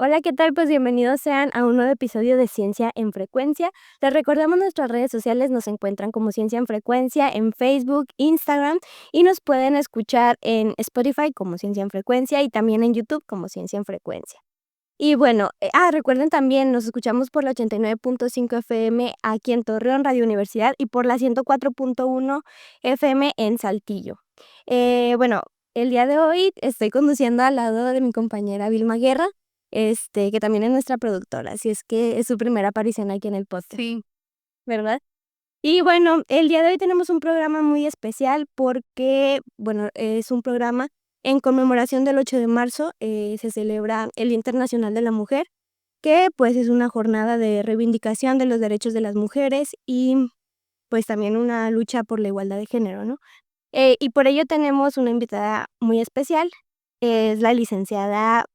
Hola, ¿qué tal? Pues bienvenidos sean a un nuevo episodio de Ciencia en Frecuencia. Les recordamos nuestras redes sociales, nos encuentran como Ciencia en Frecuencia en Facebook, Instagram y nos pueden escuchar en Spotify como Ciencia en Frecuencia y también en YouTube como Ciencia en Frecuencia. Y bueno, recuerden también, nos escuchamos por la 89.5 FM aquí en Torreón, Radio Universidad, y por la 104.1 FM en Saltillo. Bueno, el día de hoy estoy conduciendo al lado de mi compañera Vilma Guerra, que también es nuestra productora, así es que es su primera aparición aquí en el podcast, Sí. ¿verdad? Y bueno, el día de hoy tenemos un programa muy especial porque, bueno, es un programa en conmemoración del 8 de marzo, se celebra el Día Internacional de la Mujer, que pues es una jornada de reivindicación de los derechos de las mujeres y pues también una lucha por la igualdad de género, ¿no? Y por ello tenemos una invitada muy especial, es la licenciada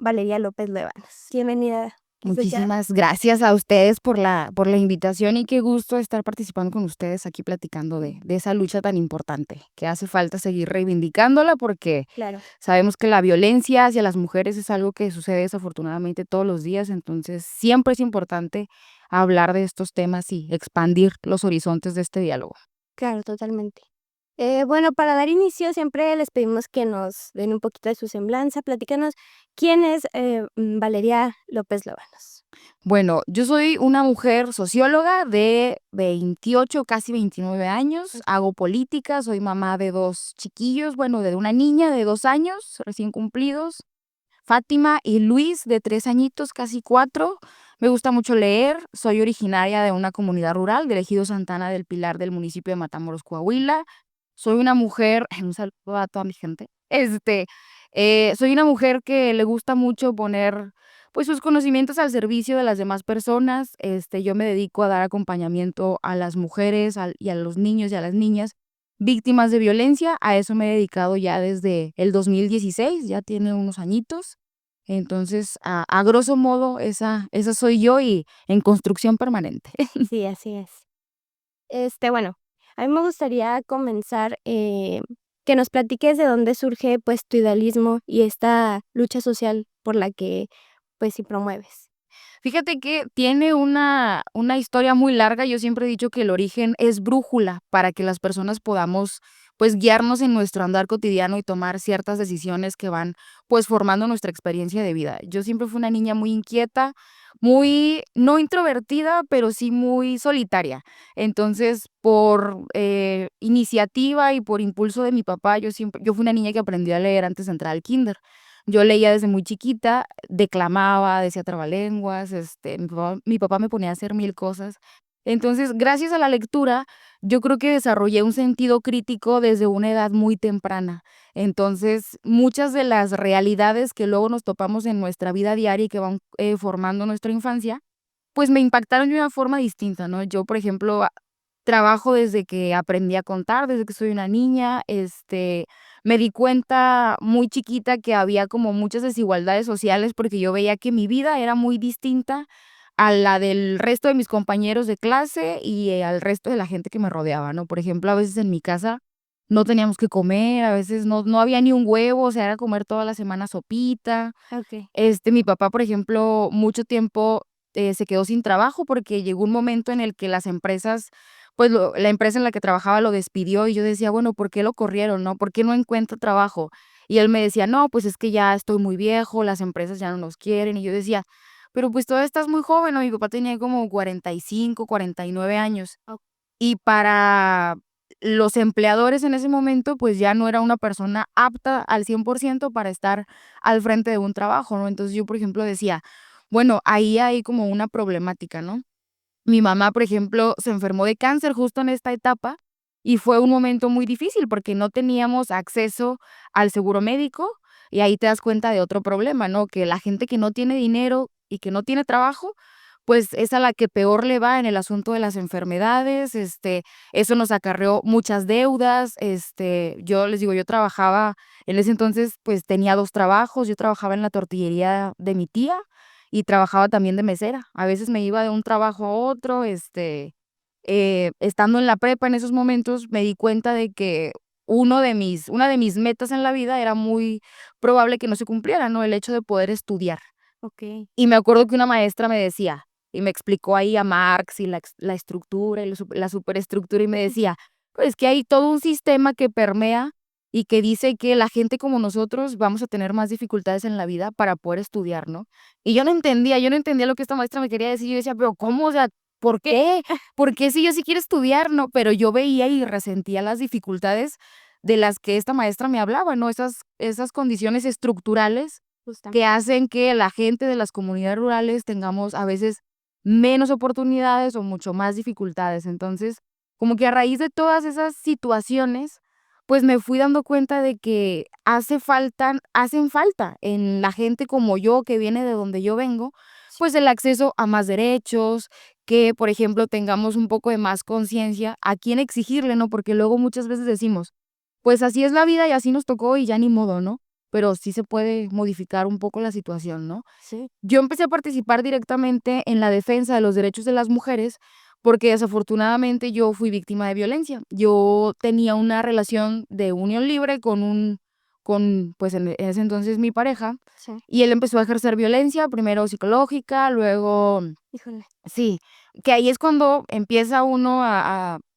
Valeria López Luevanos. Bienvenida, licenciada. Muchísimas gracias a ustedes por la invitación y qué gusto estar participando con ustedes aquí platicando de esa lucha tan importante, que hace falta seguir reivindicándola porque Claro. sabemos que la violencia hacia las mujeres es algo que sucede desafortunadamente todos los días, entonces siempre es importante hablar de estos temas y expandir los horizontes de este diálogo. Claro, totalmente. Bueno, para dar inicio siempre les pedimos que nos den un poquito de su semblanza. Platícanos, ¿quién es, Valeria López Luevanos? Bueno, yo soy una mujer socióloga de 28, casi 29 años, hago política, soy mamá de 2 chiquillos, bueno, de una niña de 2 años recién cumplidos, Fátima y Luis de 3 añitos, casi 4. Me gusta mucho leer, soy originaria de una comunidad rural del ejido Santana del Pilar del municipio de Matamoros, Coahuila. Soy una mujer un saludo a toda mi gente, soy una mujer que le gusta mucho poner, pues, sus conocimientos al servicio de las demás personas. Yo me dedico a dar acompañamiento a las mujeres, y a los niños y a las niñas víctimas de violencia. A eso me he dedicado ya desde el 2016, ya tiene unos añitos. Entonces, a grosso modo, esa soy yo y en construcción permanente. Sí, así es. Bueno, a mí me gustaría comenzar, que nos platiques de dónde surge, pues, tu idealismo y esta lucha social por la que, pues, sí promueves. Fíjate que tiene una historia muy larga. Yo siempre he dicho que el origen es brújula para que las personas podamos, pues, guiarnos en nuestro andar cotidiano y tomar ciertas decisiones que van, pues, formando nuestra experiencia de vida. Yo siempre fui una niña muy inquieta, muy no introvertida, pero sí muy solitaria. Entonces, por, iniciativa y por impulso de mi papá, yo fui una niña que aprendió a leer antes de entrar al kínder. Yo leía desde muy chiquita, declamaba, decía trabalenguas, mi papá me ponía a hacer 1000 cosas. Entonces, gracias a la lectura, yo creo que desarrollé un sentido crítico desde una edad muy temprana. Entonces, muchas de las realidades que luego nos topamos en nuestra vida diaria y que van, formando nuestra infancia, pues, me impactaron de una forma distinta, ¿no? Yo, por ejemplo, trabajo desde que aprendí a contar, desde que soy una niña, me di cuenta muy chiquita que había como muchas desigualdades sociales, porque yo veía que mi vida era muy distinta a la del resto de mis compañeros de clase y, al resto de la gente que me rodeaba, ¿no? Por ejemplo, a veces en mi casa no teníamos que comer, a veces no había ni un huevo, o sea, era comer toda la semana sopita. Okey. Mi papá, por ejemplo, mucho tiempo, se quedó sin trabajo porque llegó un momento en el que las empresas, pues, la empresa en la que trabajaba lo despidió, y yo decía: "Bueno, ¿por qué lo corrieron, no? ¿Por qué no encuentra trabajo?". Y él me decía: "No, pues, es que ya estoy muy viejo, las empresas ya no nos quieren". Y yo decía: "Pero, pues, todavía estás muy joven", ¿no? Mi papá tenía como 45, 49 años. O Y para los empleadores en ese momento, pues, ya no era una persona apta al 100% para estar al frente de un trabajo, ¿no? Entonces, yo, por ejemplo, decía: "Bueno, ahí hay como una problemática", ¿no? Mi mamá, por ejemplo, se enfermó de cáncer justo en esta etapa, y fue un momento muy difícil porque no teníamos acceso al seguro médico, y ahí te das cuenta de otro problema, ¿no? Que la gente que no tiene dinero y que no tiene trabajo, pues, es a la que peor le va en el asunto de las enfermedades. Eso nos acarreó muchas deudas. Yo les digo, yo trabajaba en ese entonces, pues, tenía 2 trabajos. Yo trabajaba en la tortillería de mi tía y trabajaba también de mesera. A veces me iba de un trabajo a otro. Estando en la prepa en esos momentos, me di cuenta de que una de mis metas en la vida era muy probable que no se cumpliera, ¿no? El hecho de poder estudiar. Okey. Y me acuerdo que una maestra me decía, y me explicó ahí a Marx y la estructura y la superestructura, y me decía: "Pues que hay todo un sistema que permea y que dice que la gente como nosotros vamos a tener más dificultades en la vida para poder estudiar", ¿no? Y yo no entendía lo que esta maestra me quería decir. Yo decía: "Pero, ¿cómo? O sea, ¿por qué? ¿Por qué si yo sí quiero estudiar?", ¿no? Pero yo veía y resentía las dificultades de las que esta maestra me hablaba, ¿no? Esas condiciones estructurales que Justamente. hacen que la gente de las comunidades rurales tengamos a veces menos oportunidades o mucho más dificultades. Entonces, como que a raíz de todas esas situaciones, pues me fui dando cuenta de que hacen falta en la gente como yo, que viene de donde yo vengo, Sí. pues el acceso a más derechos, que, por ejemplo, tengamos un poco de más conciencia a quién exigirle, ¿no? Porque luego muchas veces decimos, pues así es la vida y así nos tocó y ya ni modo, ¿no? Pero sí se puede modificar un poco la situación, ¿no? Sí. Yo empecé a participar directamente en la defensa de los derechos de las mujeres, porque desafortunadamente yo fui víctima de violencia. Yo tenía una relación de unión libre pues en ese entonces mi pareja, Sí. y él empezó a ejercer violencia, primero psicológica, luego Híjole. sí, que ahí es cuando empieza uno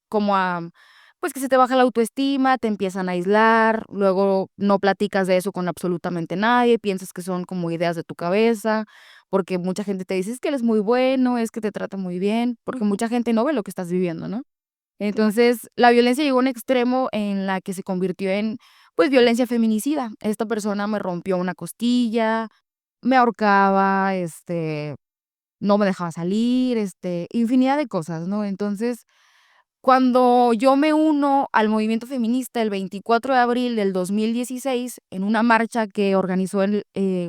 como a, pues, que se te baja la autoestima, te empiezan a aislar, luego no platicas de eso con absolutamente nadie, piensas que son como ideas de tu cabeza, porque mucha gente te dice: "Es que él es muy bueno, es que te trata muy bien", porque Ujú. mucha gente no ve lo que estás viviendo, ¿no? Claro. Entonces, la violencia llegó a un extremo en la que se convirtió en, pues, violencia feminicida. Esta persona me rompió una costilla, me ahorcaba, no me dejaba salir, infinidad de cosas, ¿no? Entonces, cuando yo me uno al movimiento feminista el 24 de abril del 2016 en una marcha que organizó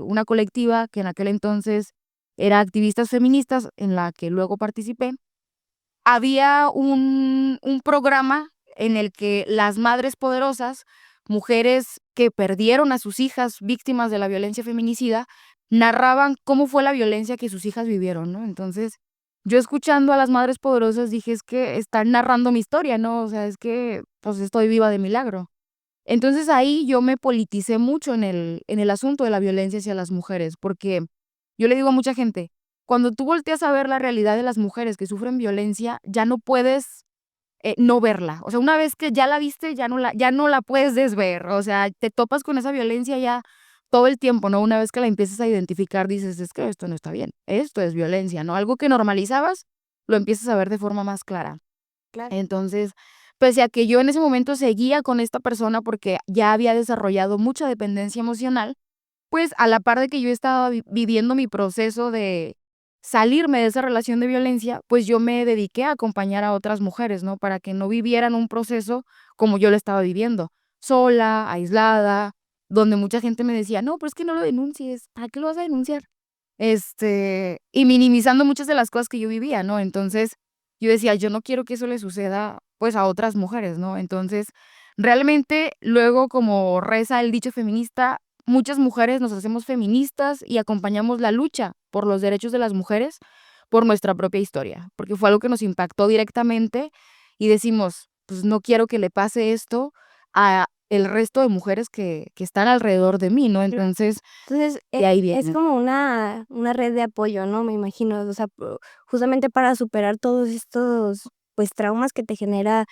una colectiva que en aquel entonces era Activistas Feministas, en la que luego participé, había un programa en el que las madres poderosas, mujeres que perdieron a sus hijas víctimas de la violencia feminicida, narraban cómo fue la violencia que sus hijas vivieron, ¿no? Entonces, yo escuchando a las madres poderosas dije: "Es que están narrando mi historia, ¿no? O sea, es que, pues, estoy viva de milagro". Entonces, ahí yo me politicé mucho en el asunto de la violencia hacia las mujeres, porque yo le digo a mucha gente, cuando tú volteas a ver la realidad de las mujeres que sufren violencia, ya no puedes, no verla. O sea, una vez que ya la viste, ya no la puedes desver. O sea, te topas con esa violencia ya todo el tiempo, ¿no? Una vez que la empiezas a identificar, dices: "Es que esto no está bien, esto es violencia", ¿no? Algo que normalizabas, lo empiezas a ver de forma más clara. Claro. Entonces, pese a que yo en ese momento seguía con esta persona porque ya había desarrollado mucha dependencia emocional, pues, a la par de que yo estaba viviendo mi proceso de salirme de esa relación de violencia, pues, yo me dediqué a acompañar a otras mujeres, ¿no? Para que no vivieran un proceso como yo lo estaba viviendo, sola, aislada, donde mucha gente me decía: "No, pero es que no lo denuncies, ¿para qué lo vas a denunciar?". Y minimizando muchas de las cosas que yo vivía, ¿no? Entonces, yo decía: "Yo no quiero que eso le suceda, pues, a otras mujeres", ¿no? Entonces, realmente, luego, como reza el dicho feminista, muchas mujeres nos hacemos feministas y acompañamos la lucha por los derechos de las mujeres por nuestra propia historia, porque fue algo que nos impactó directamente y decimos: "Pues, no quiero que le pase esto a el resto de mujeres que están alrededor de mí", ¿no? Entonces, Entonces, de ahí es viene. como una red de apoyo, ¿no? Me imagino, o sea, justamente para superar todos estos, pues, traumas que te genera,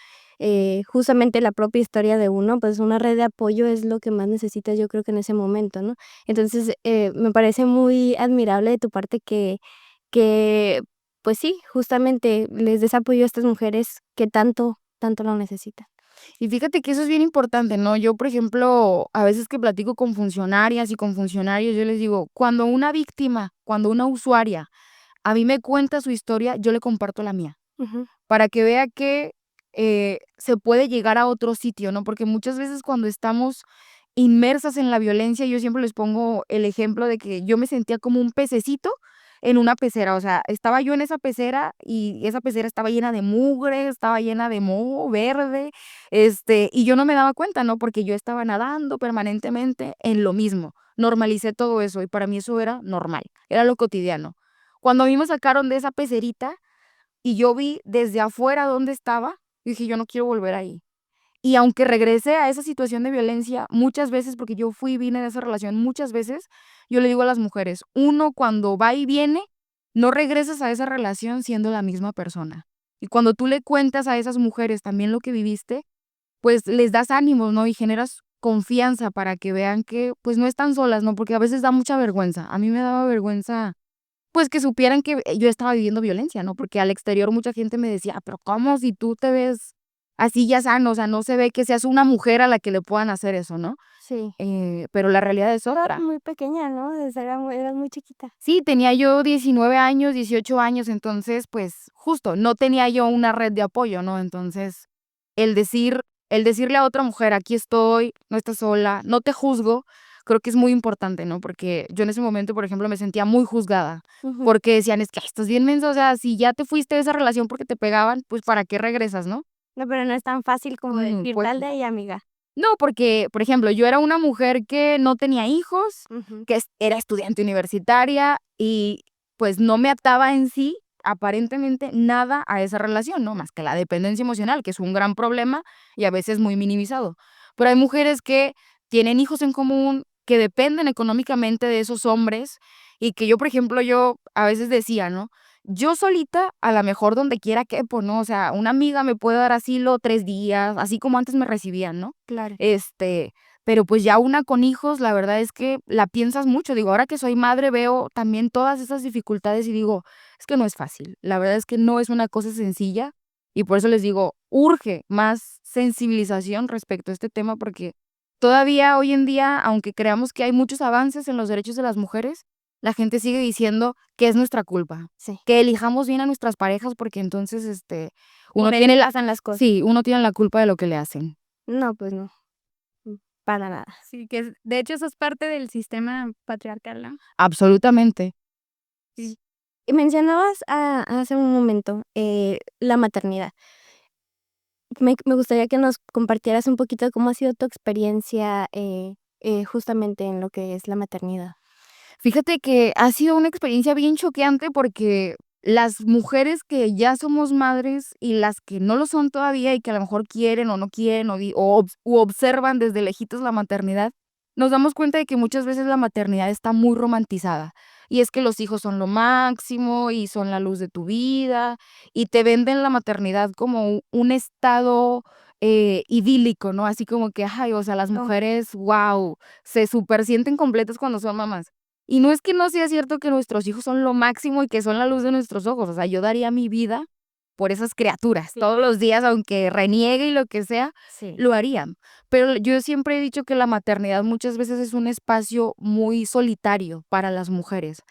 justamente la propia historia de uno, pues, una red de apoyo es lo que más necesitas, yo creo que en ese momento, ¿no? Entonces, me parece muy admirable de tu parte que, pues sí, justamente les des apoyo a estas mujeres que tanto, tanto lo necesitan. Y fíjate que eso es bien importante, ¿no? Yo, por ejemplo, a veces que platico con funcionarias y con funcionarios, yo les digo, cuando una usuaria a mí me cuenta su historia, yo le comparto la mía, Ujú. para que vea que se puede llegar a otro sitio, ¿no? Porque muchas veces cuando estamos inmersas en la violencia, yo siempre les pongo el ejemplo de que yo me sentía como un pececito en una pecera, o sea, estaba yo en esa pecera y esa pecera estaba llena de mugre, estaba llena de moho verde, y yo no me daba cuenta, ¿no? Porque yo estaba nadando permanentemente en lo mismo. Normalicé todo eso y para mí eso era normal, era lo cotidiano. Cuando a mí me sacaron de esa pecerita y yo vi desde afuera dónde estaba, dije: "Yo no quiero volver ahí". Y aunque regrese a esa situación de violencia, muchas veces, porque yo fui y vine de esa relación muchas veces, yo le digo a las mujeres, uno cuando va y viene, no regresas a esa relación siendo la misma persona. Y cuando tú le cuentas a esas mujeres también lo que viviste, pues les das ánimos, ¿no? Y generas confianza para que vean que pues no están solas, ¿no? Porque a veces da mucha vergüenza. A mí me daba vergüenza pues que supieran que yo estaba viviendo violencia, ¿no? Porque al exterior mucha gente me decía: "Pero, ¿cómo? Si tú te ves así ya sano, o sea, no se ve que seas una mujer a la que le puedan hacer eso", ¿no? Sí. Pero la realidad es Estabas otra. muy pequeña, ¿no? Eras muy chiquita. Sí, tenía yo 19 años, 18 años, entonces, pues, justo, no tenía yo una red de apoyo, ¿no? Entonces, el decir el decirle a otra mujer: "Aquí estoy, no estás sola, no te juzgo", creo que es muy importante, ¿no? Porque yo en ese momento, por ejemplo, me sentía muy juzgada, Ujú. porque decían: "Es que ay, estás bien mensa, o sea, si ya te fuiste de esa relación porque te pegaban, pues, ¿para qué regresas?", ¿no? No, pero no es tan fácil como decir: Pues "Sal de ahí, amiga". no, porque, por ejemplo, yo era una mujer que no tenía hijos, Ujú. que era estudiante universitaria y pues no me ataba en sí, aparentemente, nada a esa relación, ¿no? Más que la dependencia emocional, que es un gran problema y a veces muy minimizado. Pero hay mujeres que tienen hijos en común, que dependen económicamente de esos hombres y que yo, por ejemplo, yo a veces decía, ¿no? Yo solita, a la mejor donde quiera quepo, ¿no? O sea, una amiga me puede dar asilo 3 días, así como antes me recibían, ¿no? Claro. Este, pero pues ya una con hijos, la verdad es que la piensas mucho. Digo, ahora que soy madre veo también todas esas dificultades y digo, es que no es fácil. La verdad es que no es una cosa sencilla y por eso les digo, urge más sensibilización respecto a este tema porque todavía hoy en día, aunque creamos que hay muchos avances en los derechos de las mujeres, la gente sigue diciendo que es nuestra culpa, Sí. que elijamos bien a nuestras parejas porque entonces, uno Por tiene eso la pasan las cosas. sí, uno tiene la culpa de lo que le hacen. No, pues no, para nada. Sí, que de hecho eso es parte del sistema patriarcal, ¿no? Absolutamente. Sí. Y mencionabas hace un momento, la maternidad. Me gustaría que nos compartieras un poquito cómo ha sido tu experiencia, justamente en lo que es la maternidad. Fíjate que ha sido una experiencia bien choqueante porque las mujeres que ya somos madres y las que no lo son todavía y que a lo mejor quieren o no quieren u observan desde lejitos la maternidad, nos damos cuenta de que muchas veces la maternidad está muy romantizada. Y es que los hijos son lo máximo y son la luz de tu vida y te venden la maternidad como un estado idílico, ¿no? Así como que, ay, o sea, las Oh, mujeres, wow, se super sienten completas cuando son mamás. Y no es que no sea cierto que nuestros hijos son lo máximo y que son la luz de nuestros ojos, o sea, yo daría mi vida por esas criaturas, sí. todos los días, aunque reniegue y lo que sea, Sí. lo haría. Pero yo siempre he dicho que la maternidad muchas veces es un espacio muy solitario para las mujeres,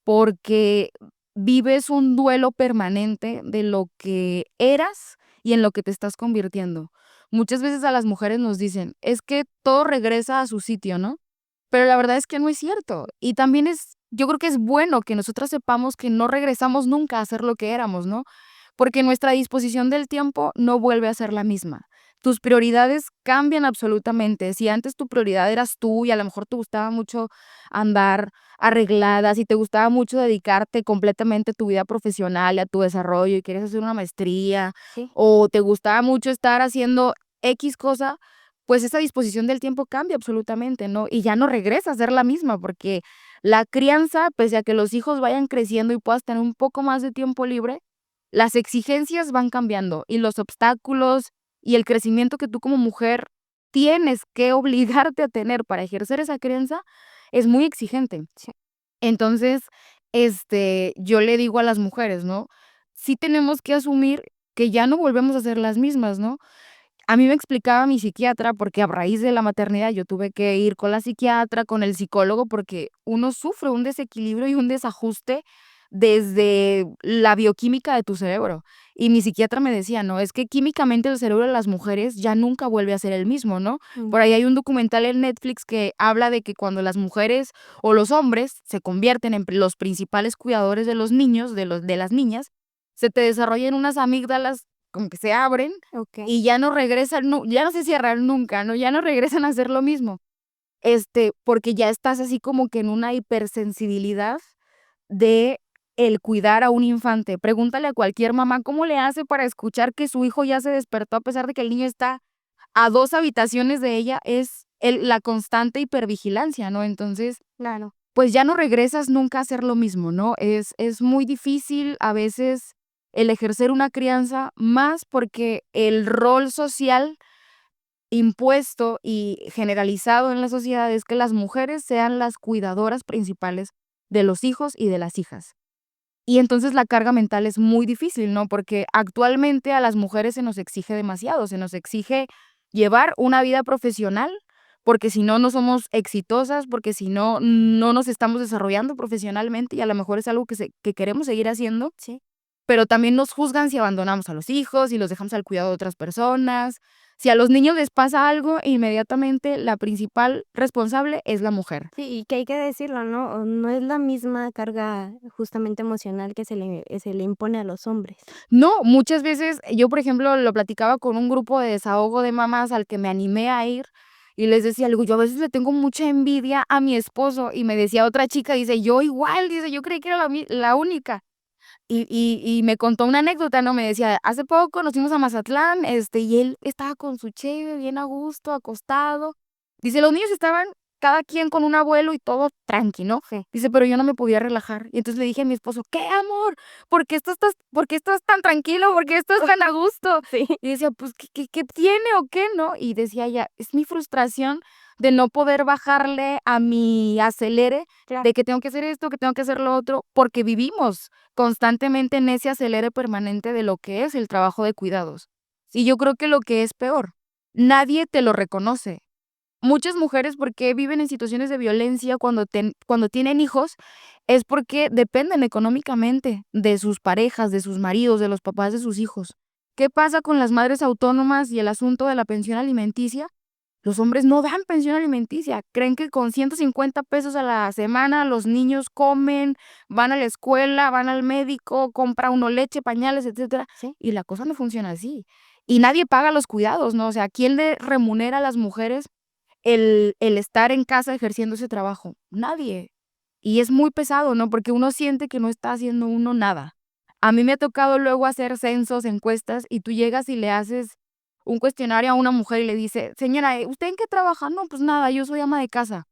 porque vives un duelo permanente de lo que eras y en lo que te estás convirtiendo. Muchas veces a las mujeres nos dicen, es que todo regresa a su sitio, ¿no? Pero la verdad es que no es cierto. Y también yo creo que es bueno que nosotras sepamos que no regresamos nunca a ser lo que éramos, ¿no? Porque nuestra disposición del tiempo no vuelve a ser la misma. Tus prioridades cambian absolutamente. Si antes tu prioridad eras tú y a lo mejor te gustaba mucho andar arreglada, si te gustaba mucho dedicarte completamente a tu vida profesional y a tu desarrollo y querías hacer una maestría Sí. o te gustaba mucho estar haciendo X cosa, pues esa disposición del tiempo cambia absolutamente, ¿no? Y ya no regresa a ser la misma, porque la crianza, pese a que los hijos vayan creciendo y puedas tener un poco más de tiempo libre, las exigencias van cambiando y los obstáculos y el crecimiento que tú como mujer tienes que obligarte a tener para ejercer esa crianza es muy exigente. Sí. Entonces, yo le digo a las mujeres, ¿no? Sí tenemos que asumir que ya no volvemos a ser las mismas, ¿no? A mí me explicaba mi psiquiatra, porque a raíz de la maternidad yo tuve que ir con la psiquiatra, con el psicólogo, porque uno sufre un desequilibrio y un desajuste desde la bioquímica de tu cerebro. Y mi psiquiatra me decía, no, es que químicamente el cerebro de las mujeres ya nunca vuelve a ser el mismo, ¿no? Mm. Por ahí hay un documental en Netflix que habla de que cuando las mujeres o los hombres se convierten en los principales cuidadores de los niños, de las niñas, se te desarrollan unas amígdalas como que se abren Okey. y ya no regresan, ya no se cierran nunca, ¿no? Ya no regresan a hacer lo mismo. Porque ya estás así como que en una hipersensibilidad de el cuidar a un infante. Pregúntale a cualquier mamá cómo le hace para escuchar que su hijo ya se despertó a pesar de que el niño está a 2 habitaciones de ella es la constante hipervigilancia, ¿no? Entonces, Claro. pues ya no regresas nunca a hacer lo mismo, ¿no? Es muy difícil a veces el ejercer una crianza, más porque el rol social impuesto y generalizado en la sociedad es que las mujeres sean las cuidadoras principales de los hijos y de las hijas. Y entonces la carga mental es muy difícil, ¿no? Porque actualmente a las mujeres se nos exige demasiado, se nos exige llevar una vida profesional, porque si no, no somos exitosas, porque si no, no nos estamos desarrollando profesionalmente y a lo mejor es algo que queremos seguir haciendo, Sí. pero también nos juzgan si abandonamos a los hijos, si los dejamos al cuidado de otras personas. Si a los niños les pasa algo, inmediatamente la principal responsable es la mujer. Sí, y que hay que decirlo, ¿no? No es la misma carga justamente emocional que se le impone a los hombres. No, muchas veces yo, por ejemplo, lo platicaba con un grupo de desahogo de mamás al que me animé a ir y les decía algo, yo a veces le tengo mucha envidia a mi esposo y me decía otra chica, dice, yo igual, dice, yo creí que era la única. Y me contó una anécdota, ¿no? Me decía, hace poco nos fuimos a Mazatlán, y él estaba con su cheve, bien a gusto, acostado. Dice, los niños estaban cada quien con un abuelo y todo tranqui, ¿no? Sí. Dice, pero yo no me podía relajar. Y entonces le dije a mi esposo, ¿qué, amor? ¿Por qué estás tan tranquilo? ¿Por qué estás tan a gusto? Sí. Y decía, pues, ¿qué tiene o qué, no? Y decía ella, es mi frustración de no poder bajarle a mi acelere, Claro. de que tengo que hacer esto, que tengo que hacer lo otro, porque vivimos constantemente en ese acelere permanente de lo que es el trabajo de cuidados. Y yo creo que lo que es peor, nadie te lo reconoce. Muchas mujeres, ¿por qué viven en situaciones de violencia cuando tienen hijos? Es porque dependen económicamente de sus parejas, de sus maridos, de los papás de sus hijos. ¿Qué pasa con las madres autónomas y el asunto de la pensión alimenticia? Los hombres no dan pensión alimenticia, creen que con 150 pesos a la semana los niños comen, van a la escuela, van al médico, compra uno leche, pañales, etcétera, Sí. y la cosa no funciona así. Y nadie paga los cuidados, ¿no? O sea, ¿quién le remunera a las mujeres el estar en casa ejerciendo ese trabajo? Nadie. Y es muy pesado, ¿no? Porque uno siente que no está haciendo uno nada. A mí me ha tocado luego hacer censos, encuestas, y tú llegas y le haces un cuestionario a una mujer y le dice, señora, ¿usted en qué trabaja? No, pues nada, yo soy ama de casa.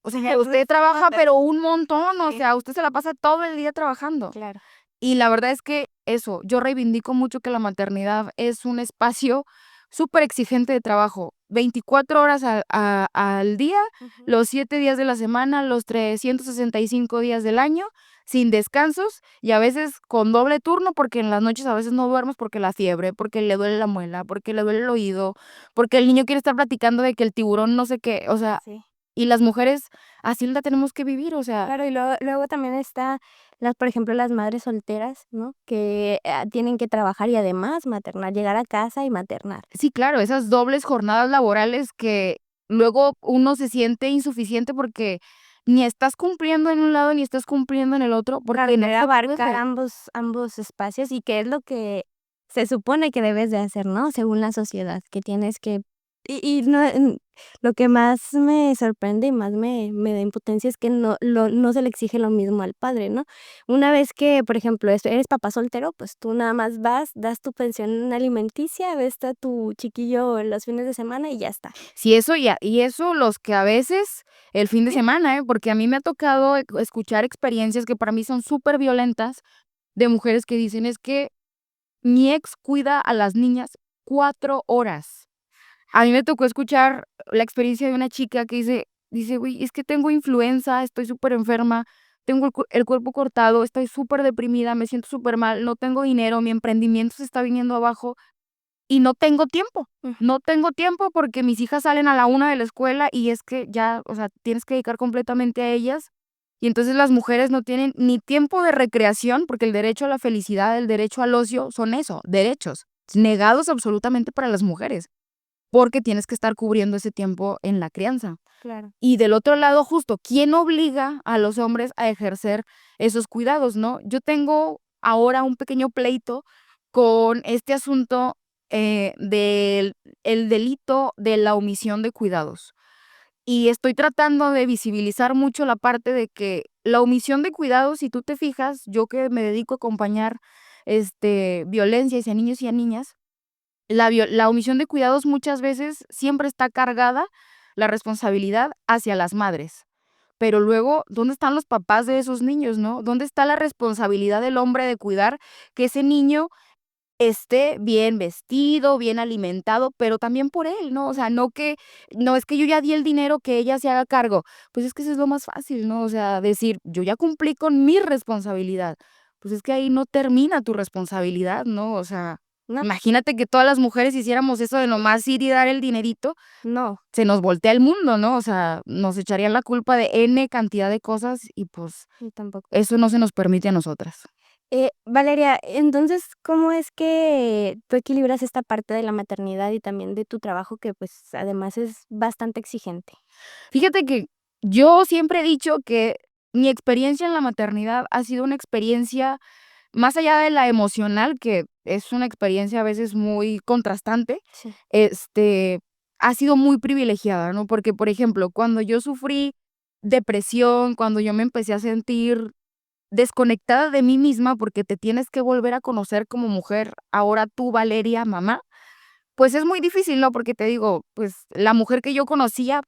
O sea, usted trabaja, pero un montón, o Sí. sea, usted se la pasa todo el día trabajando. Claro. Y la verdad es que eso, yo reivindico mucho que la maternidad es un espacio súper exigente de trabajo, 24 horas al día, Ujú. los 7 días de la semana, los 365 días del año, sin descansos y a veces con doble turno, porque en las noches a veces no duermes porque la fiebre, porque le duele la muela, porque le duele el oído, porque el niño quiere estar platicando de que el tiburón no sé qué, o sea, Sí. y las mujeres así la tenemos que vivir, o sea, Claro, y luego también está por ejemplo, las madres solteras, ¿no? Que, tienen que trabajar y además maternar, llegar a casa y maternar. sí, claro, esas dobles jornadas laborales que luego uno se siente insuficiente porque ni estás cumpliendo en un lado ni estás cumpliendo en el otro, Claro, porque no querer se abarcar puede. ambos espacios, y que es lo que se supone que debes de hacer, ¿no? Según la sociedad, que tienes que y no, lo que más me sorprende y más me da impotencia es que no se le exige lo mismo al padre, ¿no? Una vez que, por ejemplo, eres papá soltero, pues tú nada más vas, das tu pensión alimenticia, ves a tu chiquillo los fines de semana y ya está. Sí, eso y eso los que a veces el fin de Sí. semana, porque a mí me ha tocado escuchar experiencias que para mí son súper violentas de mujeres que dicen: "Es que mi ex cuida a las niñas 4 horas". A mí me tocó escuchar la experiencia de una chica que dice: "Güey, es que tengo influenza, estoy súper enferma, tengo el cuerpo cortado, estoy súper deprimida, me siento súper mal, no tengo dinero, mi emprendimiento se está viniendo abajo y no tengo tiempo. Mm. No tengo tiempo porque mis hijas salen a la 1 de la escuela y es que ya, o sea, tienes que dedicar completamente a ellas". Y entonces las mujeres no tienen ni tiempo de recreación, porque el derecho a la felicidad, el derecho al ocio son eso, derechos, negados absolutamente para las mujeres, porque tienes que estar cubriendo ese tiempo en la crianza. Claro. Y del otro lado, justo, ¿quién obliga a los hombres a ejercer esos cuidados, no? Yo tengo ahora un pequeño pleito con este asunto, del el delito de la omisión de cuidados. Y estoy tratando de visibilizar mucho la parte de que la omisión de cuidados, si tú te fijas, yo que me dedico a acompañar, violencia hacia niños y a niñas, la omisión de cuidados muchas veces siempre está cargada la responsabilidad hacia las madres. Pero luego, ¿dónde están los papás de esos niños, no? ¿Dónde está la responsabilidad del hombre de cuidar que ese niño esté bien vestido, bien alimentado, pero también por él, ¿no? O sea, no es que yo ya di el dinero, que ella se haga cargo. Pues es que eso es lo más fácil, ¿no? O sea, decir, yo ya cumplí con mi responsabilidad. Pues es que ahí no termina tu responsabilidad, ¿no? O sea, No, imagínate que todas las mujeres hiciéramos eso de nomás ir y dar el dinerito, no, se nos voltea el mundo, ¿no? O sea, nos echarían la culpa de N cantidad de cosas y pues yo tampoco. eso no se nos permite a nosotras. Valeria, entonces, ¿cómo es que tú equilibras esta parte de la maternidad y también de tu trabajo que, pues, además es bastante exigente? Fíjate que yo siempre he dicho que mi experiencia en la maternidad ha sido una experiencia más allá de la emocional, que es una experiencia a veces muy contrastante, Sí. este, ha sido muy privilegiada, ¿no? Porque, por ejemplo, cuando yo sufrí depresión, cuando yo me empecé a sentir desconectada de mí misma, porque te tienes que volver a conocer como mujer, ahora tú, Valeria, mamá, pues es muy difícil, ¿no? Porque te digo, pues la mujer que yo conocía,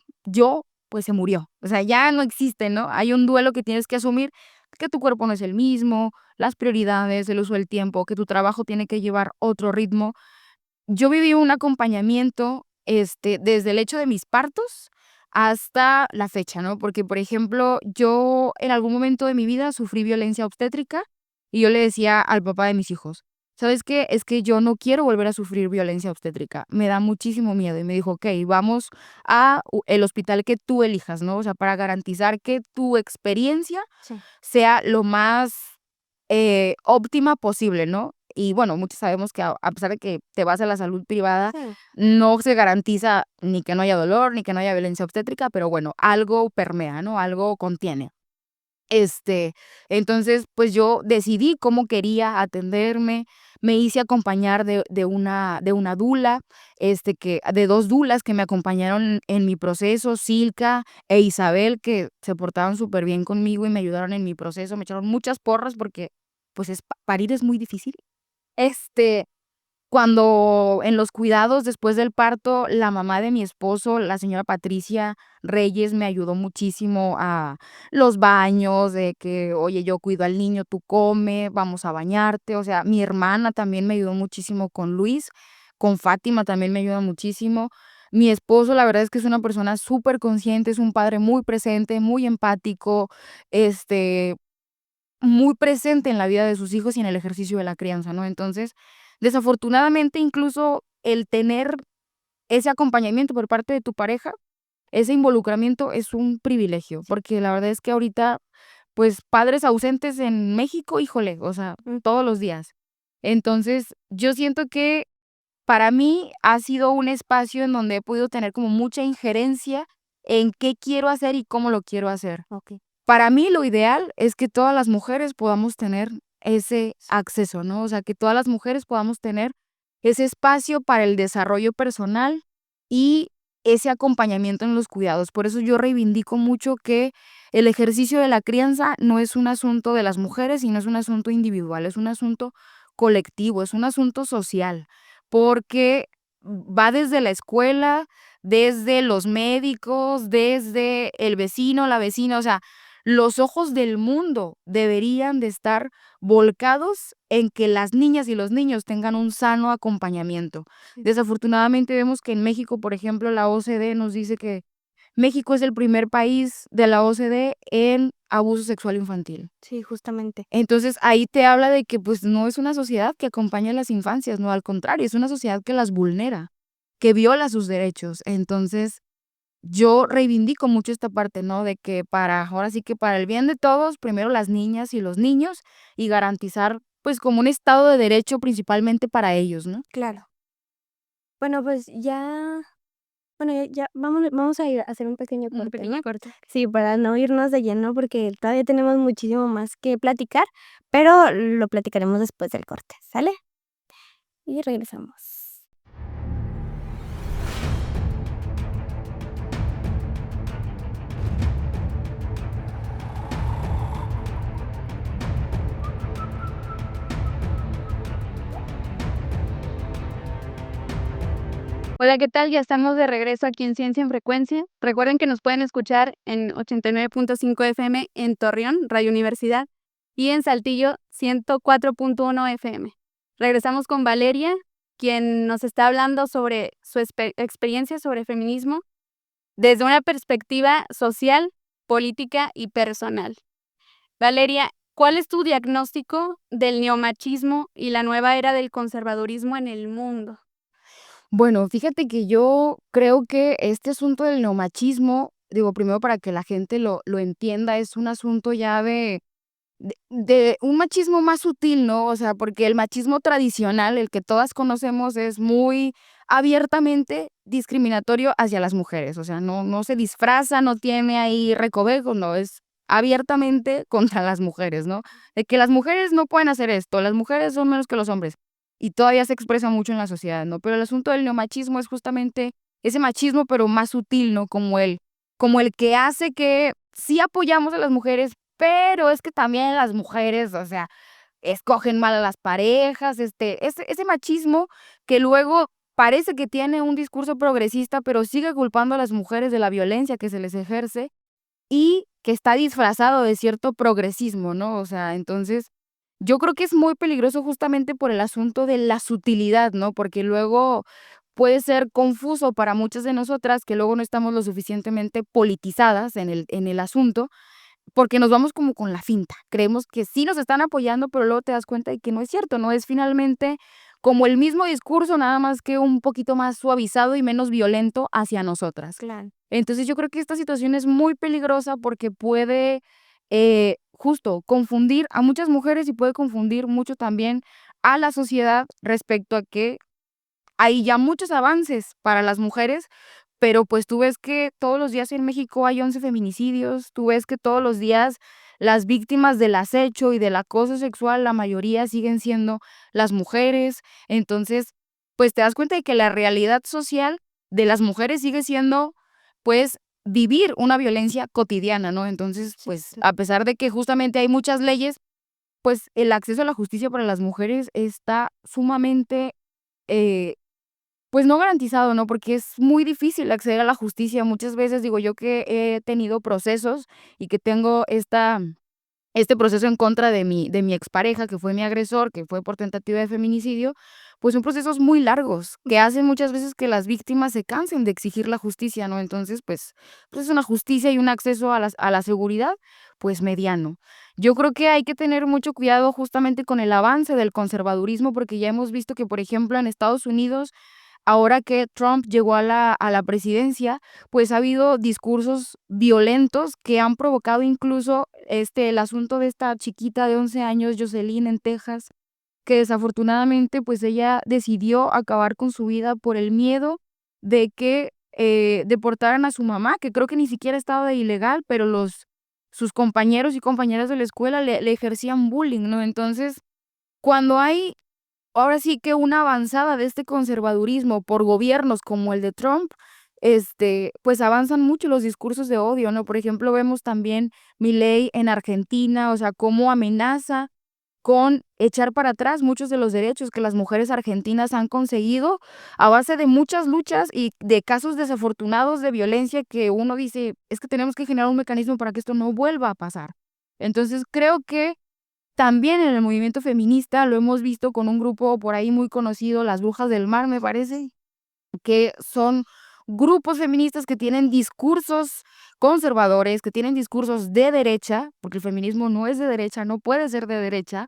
pues se murió. O sea, ya no existe, ¿no? Hay un duelo que tienes que asumir, que tu cuerpo no es el mismo, las prioridades, el uso del tiempo, que tu trabajo tiene que llevar otro ritmo. Yo viví un acompañamiento, desde el hecho de mis partos hasta la fecha, ¿no? Porque, por ejemplo, yo en algún momento de mi vida sufrí violencia obstétrica y yo le decía al papá de mis hijos, ¿sabes qué? Es que yo no quiero volver a sufrir violencia obstétrica, me da muchísimo miedo. Y me dijo, ok, vamos a el hospital que tú elijas, ¿no? O sea, para garantizar que tu experiencia Sí. sea lo más óptima posible, ¿no? Y bueno, muchos sabemos que a pesar de que te vas a la salud privada, Sí. no se garantiza ni que no haya dolor, ni que no haya violencia obstétrica, pero bueno, algo permea, ¿no? Algo contiene. Entonces, pues yo decidí cómo quería atenderme, me hice acompañar de una dula, de 2 dulas que me acompañaron en mi proceso, Silka e Isabel, que se portaron súper bien conmigo y me ayudaron en mi proceso, me echaron muchas porras porque, pues, parir es muy difícil. Este, Cuando en los cuidados después del parto, la mamá de mi esposo, la señora Patricia Reyes, me ayudó muchísimo a los baños, de que: "Oye, yo cuido al niño, tú come, vamos a bañarte". O sea, mi hermana también me ayudó muchísimo con Luis, con Fátima también me ayuda muchísimo. Mi esposo, la verdad es que es una persona súper consciente, es un padre muy presente, muy empático, este, muy presente en la vida de sus hijos y en el ejercicio de la crianza, ¿no? Entonces, desafortunadamente, incluso el tener ese acompañamiento por parte de tu pareja, ese involucramiento es un privilegio, porque la verdad es que ahorita, pues, padres ausentes en México, híjole, o sea, Mm, todos los días. Entonces, yo siento que para mí ha sido un espacio en donde he podido tener como mucha injerencia en qué quiero hacer y cómo lo quiero hacer. okey. Para mí, lo ideal es que todas las mujeres podamos tener ese acceso, ¿no? O sea, que todas las mujeres podamos tener ese espacio para el desarrollo personal y ese acompañamiento en los cuidados. Por eso yo reivindico mucho que el ejercicio de la crianza no es un asunto de las mujeres y no es un asunto individual, es un asunto colectivo, es un asunto social, porque va desde la escuela, desde los médicos, desde el vecino, la vecina, o sea, los ojos del mundo deberían de estar volcados en que las niñas y los niños tengan un sano acompañamiento. Sí. Desafortunadamente vemos que en México, por ejemplo, la OCDE nos dice que México es el primer país de la OCDE en abuso sexual infantil. Sí, justamente. Entonces, ahí te habla de que, pues, no es una sociedad que acompaña a las infancias, no, al contrario, es una sociedad que las vulnera, que viola sus derechos. Entonces, yo reivindico mucho esta parte, ¿no? De que ahora sí que para el bien de todos, primero las niñas y los niños, y garantizar, pues, como un estado de derecho principalmente para ellos, ¿no? Claro. Bueno, pues ya vamos a ir a hacer un pequeño Un corte, pequeño ¿no? corte. Sí, para no irnos de lleno, porque todavía tenemos muchísimo más que platicar, pero lo platicaremos después del corte, ¿sale? Y regresamos. Hola, ¿qué tal? Ya estamos de regreso aquí en Ciencia en Frecuencia. Recuerden que nos pueden escuchar en 89.5 FM en Torreón, Radio Universidad, y en Saltillo, 104.1 FM. Regresamos con Valeria, quien nos está hablando sobre su experiencia sobre feminismo desde una perspectiva social, política y personal. Valeria, ¿cuál es tu diagnóstico del neomachismo y la nueva era del conservadurismo en el mundo? Bueno, fíjate que yo creo que este asunto del neomachismo, digo, primero para que la gente lo entienda, es un asunto ya de un machismo más sutil, ¿no? O sea, porque el machismo tradicional, el que todas conocemos, es muy abiertamente discriminatorio hacia las mujeres. O sea, no se disfraza, no tiene ahí recovecos, no, es abiertamente contra las mujeres, ¿no? De que las mujeres no pueden hacer esto, las mujeres son menos que los hombres. Y todavía se expresa mucho en la sociedad, ¿no? Pero el asunto del neomachismo es justamente ese machismo, pero más sutil, ¿no? Como el que hace que sí apoyamos a las mujeres, pero es que también las mujeres, o sea, escogen mal a las parejas, ese machismo que luego parece que tiene un discurso progresista, pero sigue culpando a las mujeres de la violencia que se les ejerce y que está disfrazado de cierto progresismo, ¿no? O sea, entonces, yo creo que es muy peligroso justamente por el asunto de la sutilidad, ¿no? Porque luego puede ser confuso para muchas de nosotras que luego no estamos lo suficientemente politizadas en el asunto, porque nos vamos como con la finta. Creemos que sí nos están apoyando, pero luego te das cuenta de que no es cierto, no es finalmente como el mismo discurso, nada más que un poquito más suavizado y menos violento hacia nosotras. Claro. Entonces, yo creo que esta situación es muy peligrosa porque puede, justo confundir a muchas mujeres y puede confundir mucho también a la sociedad respecto a que hay ya muchos avances para las mujeres, pero, pues, tú ves que todos los días en México hay 11 feminicidios, tú ves que todos los días las víctimas del acecho y del acoso sexual, la mayoría siguen siendo las mujeres. Entonces, pues, te das cuenta de que la realidad social de las mujeres sigue siendo, pues, vivir una violencia cotidiana, ¿no? Entonces, Sí, pues, claro. a pesar de que justamente hay muchas leyes, pues, el acceso a la justicia para las mujeres está sumamente, eh pues no garantizado, ¿no? Porque es muy difícil acceder a la justicia. Muchas veces digo yo que he tenido procesos y que tengo este proceso en contra de mi expareja, que fue mi agresor, que fue por tentativa de feminicidio, pues son procesos muy largos, que hacen muchas veces que las víctimas se cansen de exigir la justicia, ¿no? Entonces, pues es una justicia y un acceso a la seguridad, pues mediano. Yo creo que hay que tener mucho cuidado justamente con el avance del conservadurismo, porque ya hemos visto que, por ejemplo, en Estados Unidos ahora que Trump llegó a la presidencia, pues ha habido discursos violentos que han provocado incluso, el asunto de esta chiquita de 11 años, Jocelyn, en Texas, que desafortunadamente, pues ella decidió acabar con su vida por el miedo de que, deportaran a su mamá, que creo que ni siquiera estaba de ilegal, pero sus compañeros y compañeras de la escuela le ejercían bullying, ¿no? Entonces, cuando hay ahora sí que una avanzada de este conservadurismo por gobiernos como el de Trump, pues avanzan mucho los discursos de odio, ¿no? Por ejemplo, vemos también Milei en Argentina, o sea, cómo amenaza con echar para atrás muchos de los derechos que las mujeres argentinas han conseguido a base de muchas luchas y de casos desafortunados de violencia que uno dice, es que tenemos que generar un mecanismo para que esto no vuelva a pasar. Entonces, creo que también en el movimiento feminista lo hemos visto con un grupo por ahí muy conocido, Las Brujas del Mar, me parece, que son grupos feministas que tienen discursos conservadores, que tienen discursos de derecha, porque el feminismo no es de derecha, no puede ser de derecha,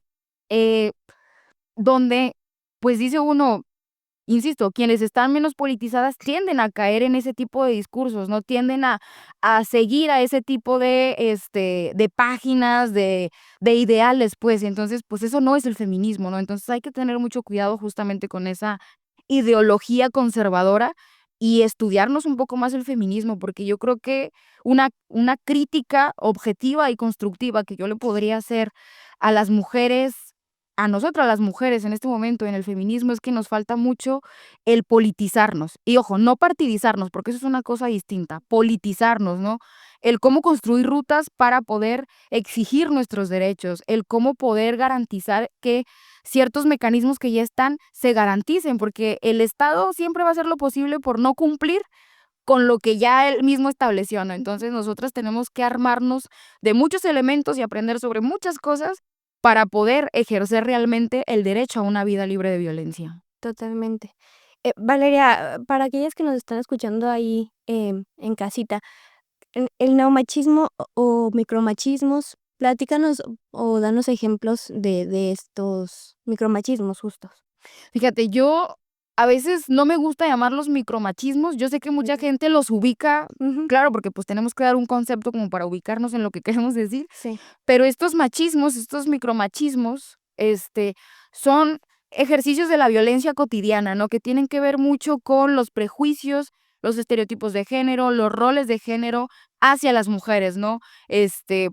eh, donde, pues dice uno, insisto, quienes están menos politizadas tienden a caer en ese tipo de discursos, ¿no? Tienden a seguir a ese tipo de páginas, de ideales, pues, entonces, pues, eso no es el feminismo, ¿no? Entonces, hay que tener mucho cuidado justamente con esa ideología conservadora y estudiarnos un poco más el feminismo, porque yo creo que una crítica objetiva y constructiva que yo le podría hacer a las mujeres a nosotras las mujeres en este momento en el feminismo es que nos falta mucho el politizarnos. Y ojo, no partidizarnos, porque eso es una cosa distinta, politizarnos, ¿no? el cómo construir rutas para poder exigir nuestros derechos, el cómo poder garantizar que ciertos mecanismos que ya están se garanticen, porque el Estado siempre va a hacer lo posible por no cumplir con lo que ya él mismo estableció, ¿no? Entonces, nosotras tenemos que armarnos de muchos elementos y aprender sobre muchas cosas para poder ejercer realmente el derecho a una vida libre de violencia. Totalmente. Valeria, para aquellas que nos están escuchando ahí, en casita, el neomachismo o micromachismos, platícanos o danos ejemplos de estos micromachismos justos. Fíjate, yo a veces no me gusta llamarlos micromachismos. Yo sé que mucha gente los ubica, Ujú. claro, porque pues tenemos que dar un concepto como para ubicarnos en lo que queremos decir, Sí. pero estos machismos, estos micromachismos, son ejercicios de la violencia cotidiana, ¿no? Que tienen que ver mucho con los prejuicios, los estereotipos de género, los roles de género hacia las mujeres, ¿no?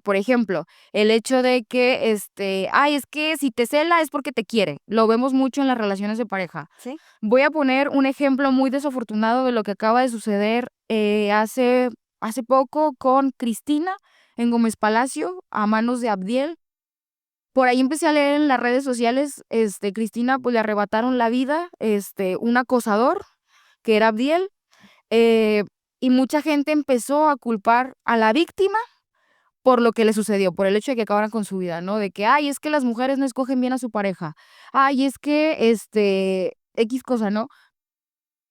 Por ejemplo, el hecho de que, ay, es que si te cela es porque te quiere. Lo vemos mucho en las relaciones de pareja. Sí. Voy a poner un ejemplo muy desafortunado de lo que acaba de suceder hace poco con Cristina en Gómez Palacio a manos de Abdiel. Por ahí empecé a leer en las redes sociales, Cristina, pues le arrebataron la vida, un acosador que era Abdiel, eh, y mucha gente empezó a culpar a la víctima por lo que le sucedió, por el hecho de que acabaran con su vida, ¿no? De que, ay, es que las mujeres no escogen bien a su pareja. Ay, es que, X cosa, ¿no?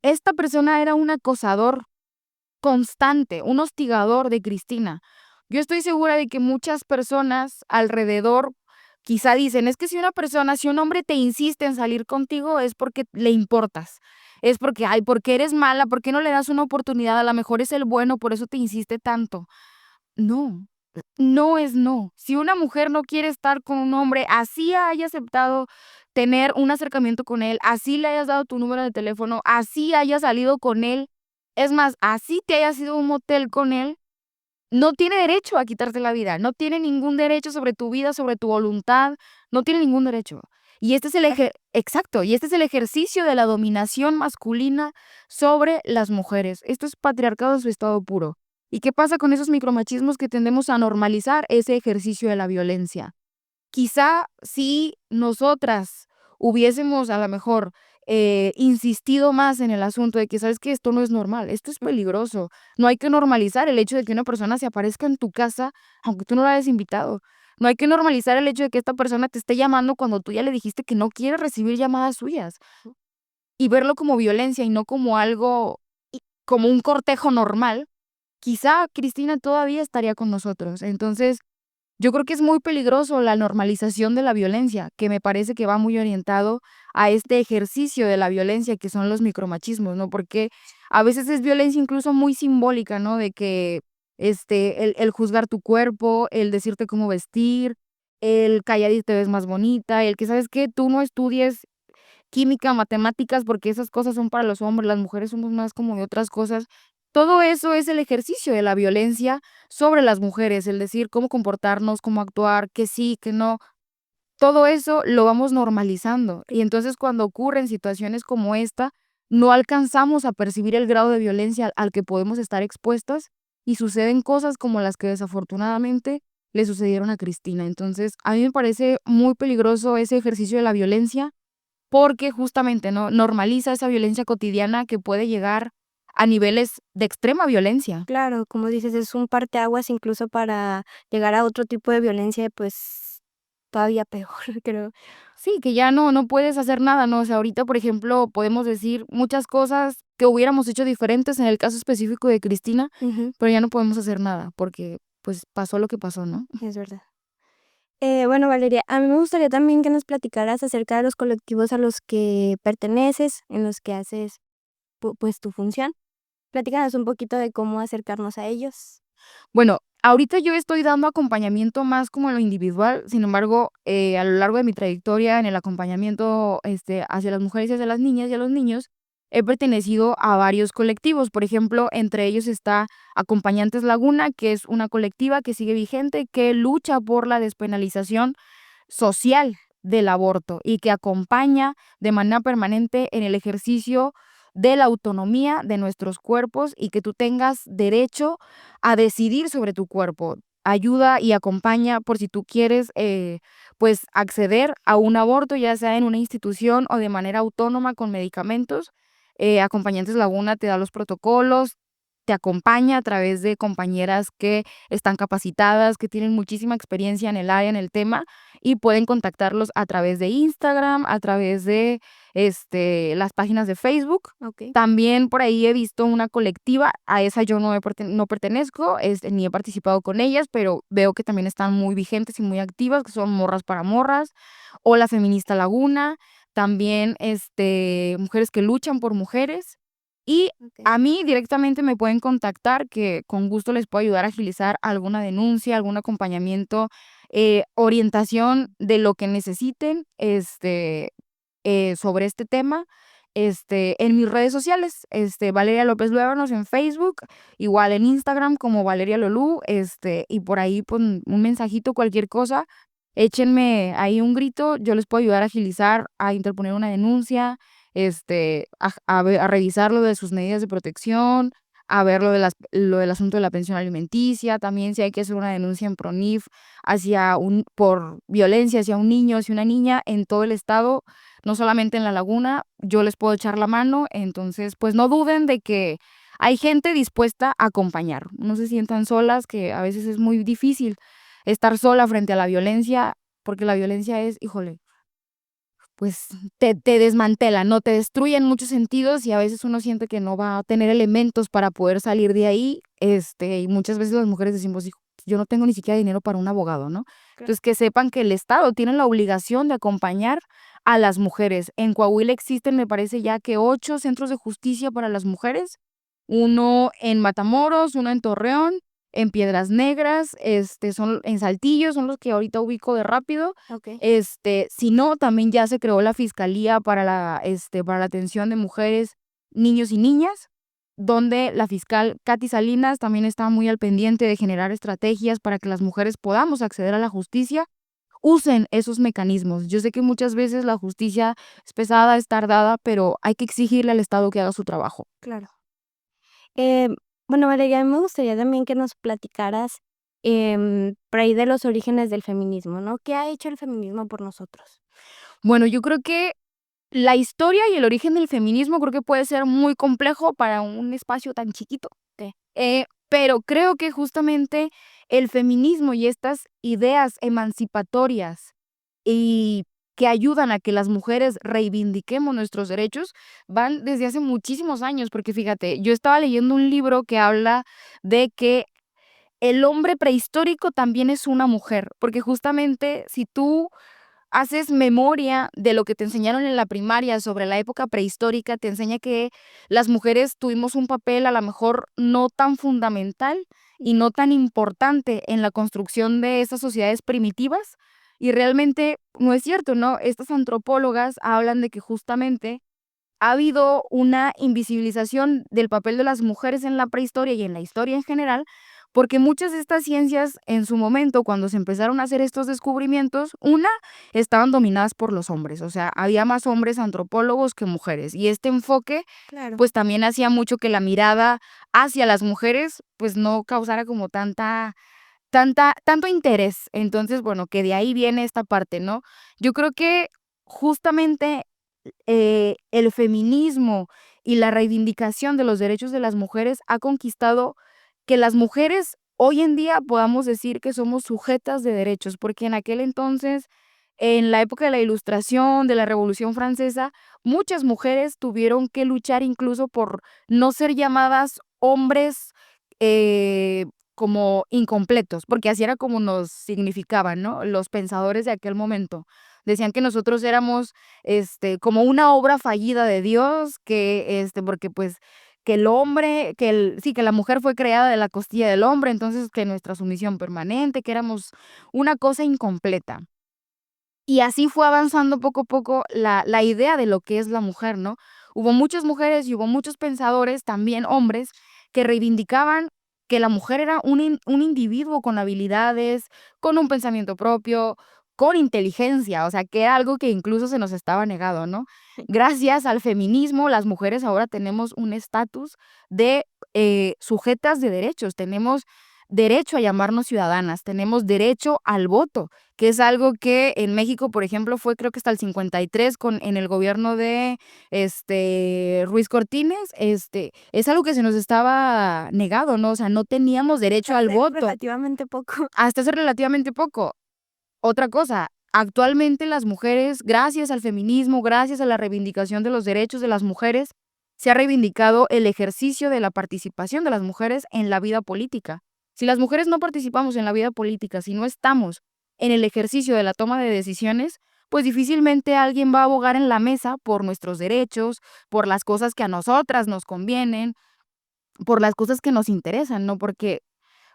Esta persona era un acosador constante, un hostigador de Cristina. Yo estoy segura de que muchas personas alrededor quizá dicen, es que si un hombre te insiste en salir contigo es porque le importas. Es porque, ay, porque eres mala, ¿por qué no le das una oportunidad? A lo mejor es el bueno, por eso te insiste tanto. No, no es no. Si una mujer no quiere estar con un hombre, así haya aceptado tener un acercamiento con él, así le hayas dado tu número de teléfono, así hayas salido con él, es más, así te hayas ido a un motel con él, no tiene derecho a quitarte la vida, no tiene ningún derecho sobre tu vida, sobre tu voluntad, no tiene ningún derecho. Y este es exacto, y este es el ejercicio de la dominación masculina sobre las mujeres. Esto es patriarcado en su estado puro. ¿Y qué pasa con esos micromachismos que tendemos a normalizar ese ejercicio de la violencia? Quizá si nosotras hubiésemos a lo mejor insistido más en el asunto de que sabes que esto no es normal, esto es peligroso, no hay que normalizar el hecho de que una persona se aparezca en tu casa aunque tú no la hayas invitado, no hay que normalizar el hecho de que esta persona te esté llamando cuando tú ya le dijiste que no quieres recibir llamadas suyas y verlo como violencia y no como algo, como un cortejo normal. Quizá Cristina todavía estaría con nosotros. Entonces, yo creo que es muy peligroso la normalización de la violencia, que me parece que va muy orientado a este ejercicio de la violencia que son los micromachismos, ¿no? Porque a veces es violencia incluso muy simbólica, ¿no? De que el juzgar tu cuerpo, el decirte cómo vestir, el callar y te ves más bonita, el que sabes que tú no estudies química, matemáticas, porque esas cosas son para los hombres, las mujeres somos más como de otras cosas. Todo eso es el ejercicio de la violencia sobre las mujeres, el decir cómo comportarnos, cómo actuar, que sí, que no. Todo eso lo vamos normalizando. Y entonces cuando ocurren situaciones como esta, no alcanzamos a percibir el grado de violencia al que podemos estar expuestas y suceden cosas como las que desafortunadamente le sucedieron a Cristina. Entonces, a mí me parece muy peligroso ese ejercicio de la violencia porque justamente, ¿no? Normaliza esa violencia cotidiana que puede llegar a niveles de extrema violencia. Claro, como dices, es un parteaguas incluso para llegar a otro tipo de violencia, pues, todavía peor, creo. Sí, que ya no puedes hacer nada, ¿no? O sea, ahorita, por ejemplo, podemos decir muchas cosas que hubiéramos hecho diferentes en el caso específico de Cristina, Ujú, pero ya no podemos hacer nada porque, pues, pasó lo que pasó, ¿no? es verdad. Bueno, Valeria, a mí me gustaría también que nos platicaras acerca de los colectivos a los que perteneces, en los que haces, pues, tu función. Platícanos un poquito de cómo acercarnos a ellos. Bueno, ahorita yo estoy dando acompañamiento más como en lo individual, sin embargo, a lo largo de mi trayectoria en el acompañamiento, hacia las mujeres y hacia las niñas y a los niños, he pertenecido a varios colectivos. Por ejemplo, entre ellos está Acompañantes Laguna, que es una colectiva que sigue vigente, que lucha por la despenalización social del aborto y que acompaña de manera permanente en el ejercicio de la autonomía de nuestros cuerpos y que tú tengas derecho a decidir sobre tu cuerpo. Ayuda y acompaña por si tú quieres pues acceder a un aborto, ya sea en una institución o de manera autónoma con medicamentos. Acompañantes Laguna te da los protocolos, te acompaña a través de compañeras que están capacitadas, que tienen muchísima experiencia en el área, en el tema, y pueden contactarlos a través de Instagram, a través de las páginas de Facebook. Okey. También por ahí he visto una colectiva, a esa yo no pertenezco, ni he participado con ellas, pero veo que también están muy vigentes y muy activas, que son Morras para Morras, o la Feminista Laguna, también Mujeres que Luchan por Mujeres. Y Okey. a mí directamente me pueden contactar, que con gusto les puedo ayudar a agilizar alguna denuncia, algún acompañamiento, orientación de lo que necesiten, sobre este tema, en mis redes sociales, Valeria López Luébanos en Facebook, igual en Instagram como Valeria Lolú, y por ahí, pues, un mensajito, cualquier cosa, échenme ahí un grito, yo les puedo ayudar a agilizar, a interponer una denuncia, a revisar lo de sus medidas de protección, a ver lo del asunto de la pensión alimenticia, también si hay que hacer una denuncia en PRONIF por violencia hacia un niño, hacia una niña en todo el estado, no solamente en La Laguna, yo les puedo echar la mano, entonces, pues, no duden de que hay gente dispuesta a acompañar, no se sientan solas, que a veces es muy difícil estar sola frente a la violencia, porque la violencia es, híjole, pues te desmantela, ¿no? Te destruye en muchos sentidos y a veces uno siente que no va a tener elementos para poder salir de ahí, y muchas veces las mujeres decimos: "Hijo, yo no tengo ni siquiera dinero para un abogado", ¿no? Claro. Entonces, que sepan que el Estado tiene la obligación de acompañar a las mujeres. En Coahuila existen, me parece ya que 8 centros de justicia para las mujeres, uno en Matamoros, uno en Torreón, en Piedras Negras, son en Saltillo, son los que ahorita ubico de rápido. Okey. Si no, también ya se creó la fiscalía para la atención de mujeres, niños y niñas, donde la fiscal Katy Salinas también está muy al pendiente de generar estrategias para que las mujeres podamos acceder a la justicia. Usen esos mecanismos. Yo sé que muchas veces la justicia es pesada, es tardada, pero hay que exigirle al Estado que haga su trabajo. Claro. Bueno, Valeria, a mí me gustaría también que nos platicaras, por ahí de los orígenes del feminismo, ¿no? ¿Qué ha hecho el feminismo por nosotros? Bueno, yo creo que la historia y el origen del feminismo creo que puede ser muy complejo para un espacio tan chiquito. Sí. Pero creo que justamente el feminismo y estas ideas emancipatorias y que ayudan a que las mujeres reivindiquemos nuestros derechos van desde hace muchísimos años, porque fíjate, yo estaba leyendo un libro que habla de que el hombre prehistórico también es una mujer, porque justamente si tú haces memoria de lo que te enseñaron en la primaria sobre la época prehistórica, te enseña que las mujeres tuvimos un papel a lo mejor no tan fundamental y no tan importante en la construcción de esas sociedades primitivas, y realmente no es cierto, ¿no? Estas antropólogas hablan de que justamente ha habido una invisibilización del papel de las mujeres en la prehistoria y en la historia en general, porque muchas de estas ciencias en su momento, cuando se empezaron a hacer estos descubrimientos, estaban dominadas por los hombres, o sea, había más hombres antropólogos que mujeres, y este enfoque, Claro. pues también hacía mucho que la mirada hacia las mujeres, pues no causara como tanto interés. Entonces, bueno, que de ahí viene esta parte, ¿no? Yo creo que justamente el feminismo y la reivindicación de los derechos de las mujeres ha conquistado que las mujeres hoy en día podamos decir que somos sujetas de derechos, porque en aquel entonces, en la época de la Ilustración, de la Revolución Francesa, muchas mujeres tuvieron que luchar incluso por no ser llamadas hombres eh, como incompletos, porque así era como nos significaban, ¿no? Los pensadores de aquel momento. Decían que nosotros éramos como una obra fallida de Dios, porque pues que el hombre, que la mujer fue creada de la costilla del hombre, entonces que nuestra sumisión permanente, que éramos una cosa incompleta. Y así fue avanzando poco a poco la idea de lo que es la mujer, ¿no? Hubo muchas mujeres y hubo muchos pensadores, también hombres, que reivindicaban que la mujer era un individuo con habilidades, con un pensamiento propio, con inteligencia, o sea, que era algo que incluso se nos estaba negado, ¿no? Gracias al feminismo, las mujeres ahora tenemos un estatus de sujetas de derechos, tenemos derecho a llamarnos ciudadanas, tenemos derecho al voto, que es algo que en México, por ejemplo, fue creo que hasta el 53 en el gobierno de Ruiz Cortines, es algo que se nos estaba negado, ¿no? O sea, no teníamos derecho al voto. Relativamente poco. Hasta hace relativamente poco. Otra cosa, actualmente las mujeres, gracias al feminismo, gracias a la reivindicación de los derechos de las mujeres, se ha reivindicado el ejercicio de la participación de las mujeres en la vida política. Si las mujeres no participamos en la vida política, si no estamos en el ejercicio de la toma de decisiones, pues difícilmente alguien va a abogar en la mesa por nuestros derechos, por las cosas que a nosotras nos convienen, por las cosas que nos interesan, ¿no? Porque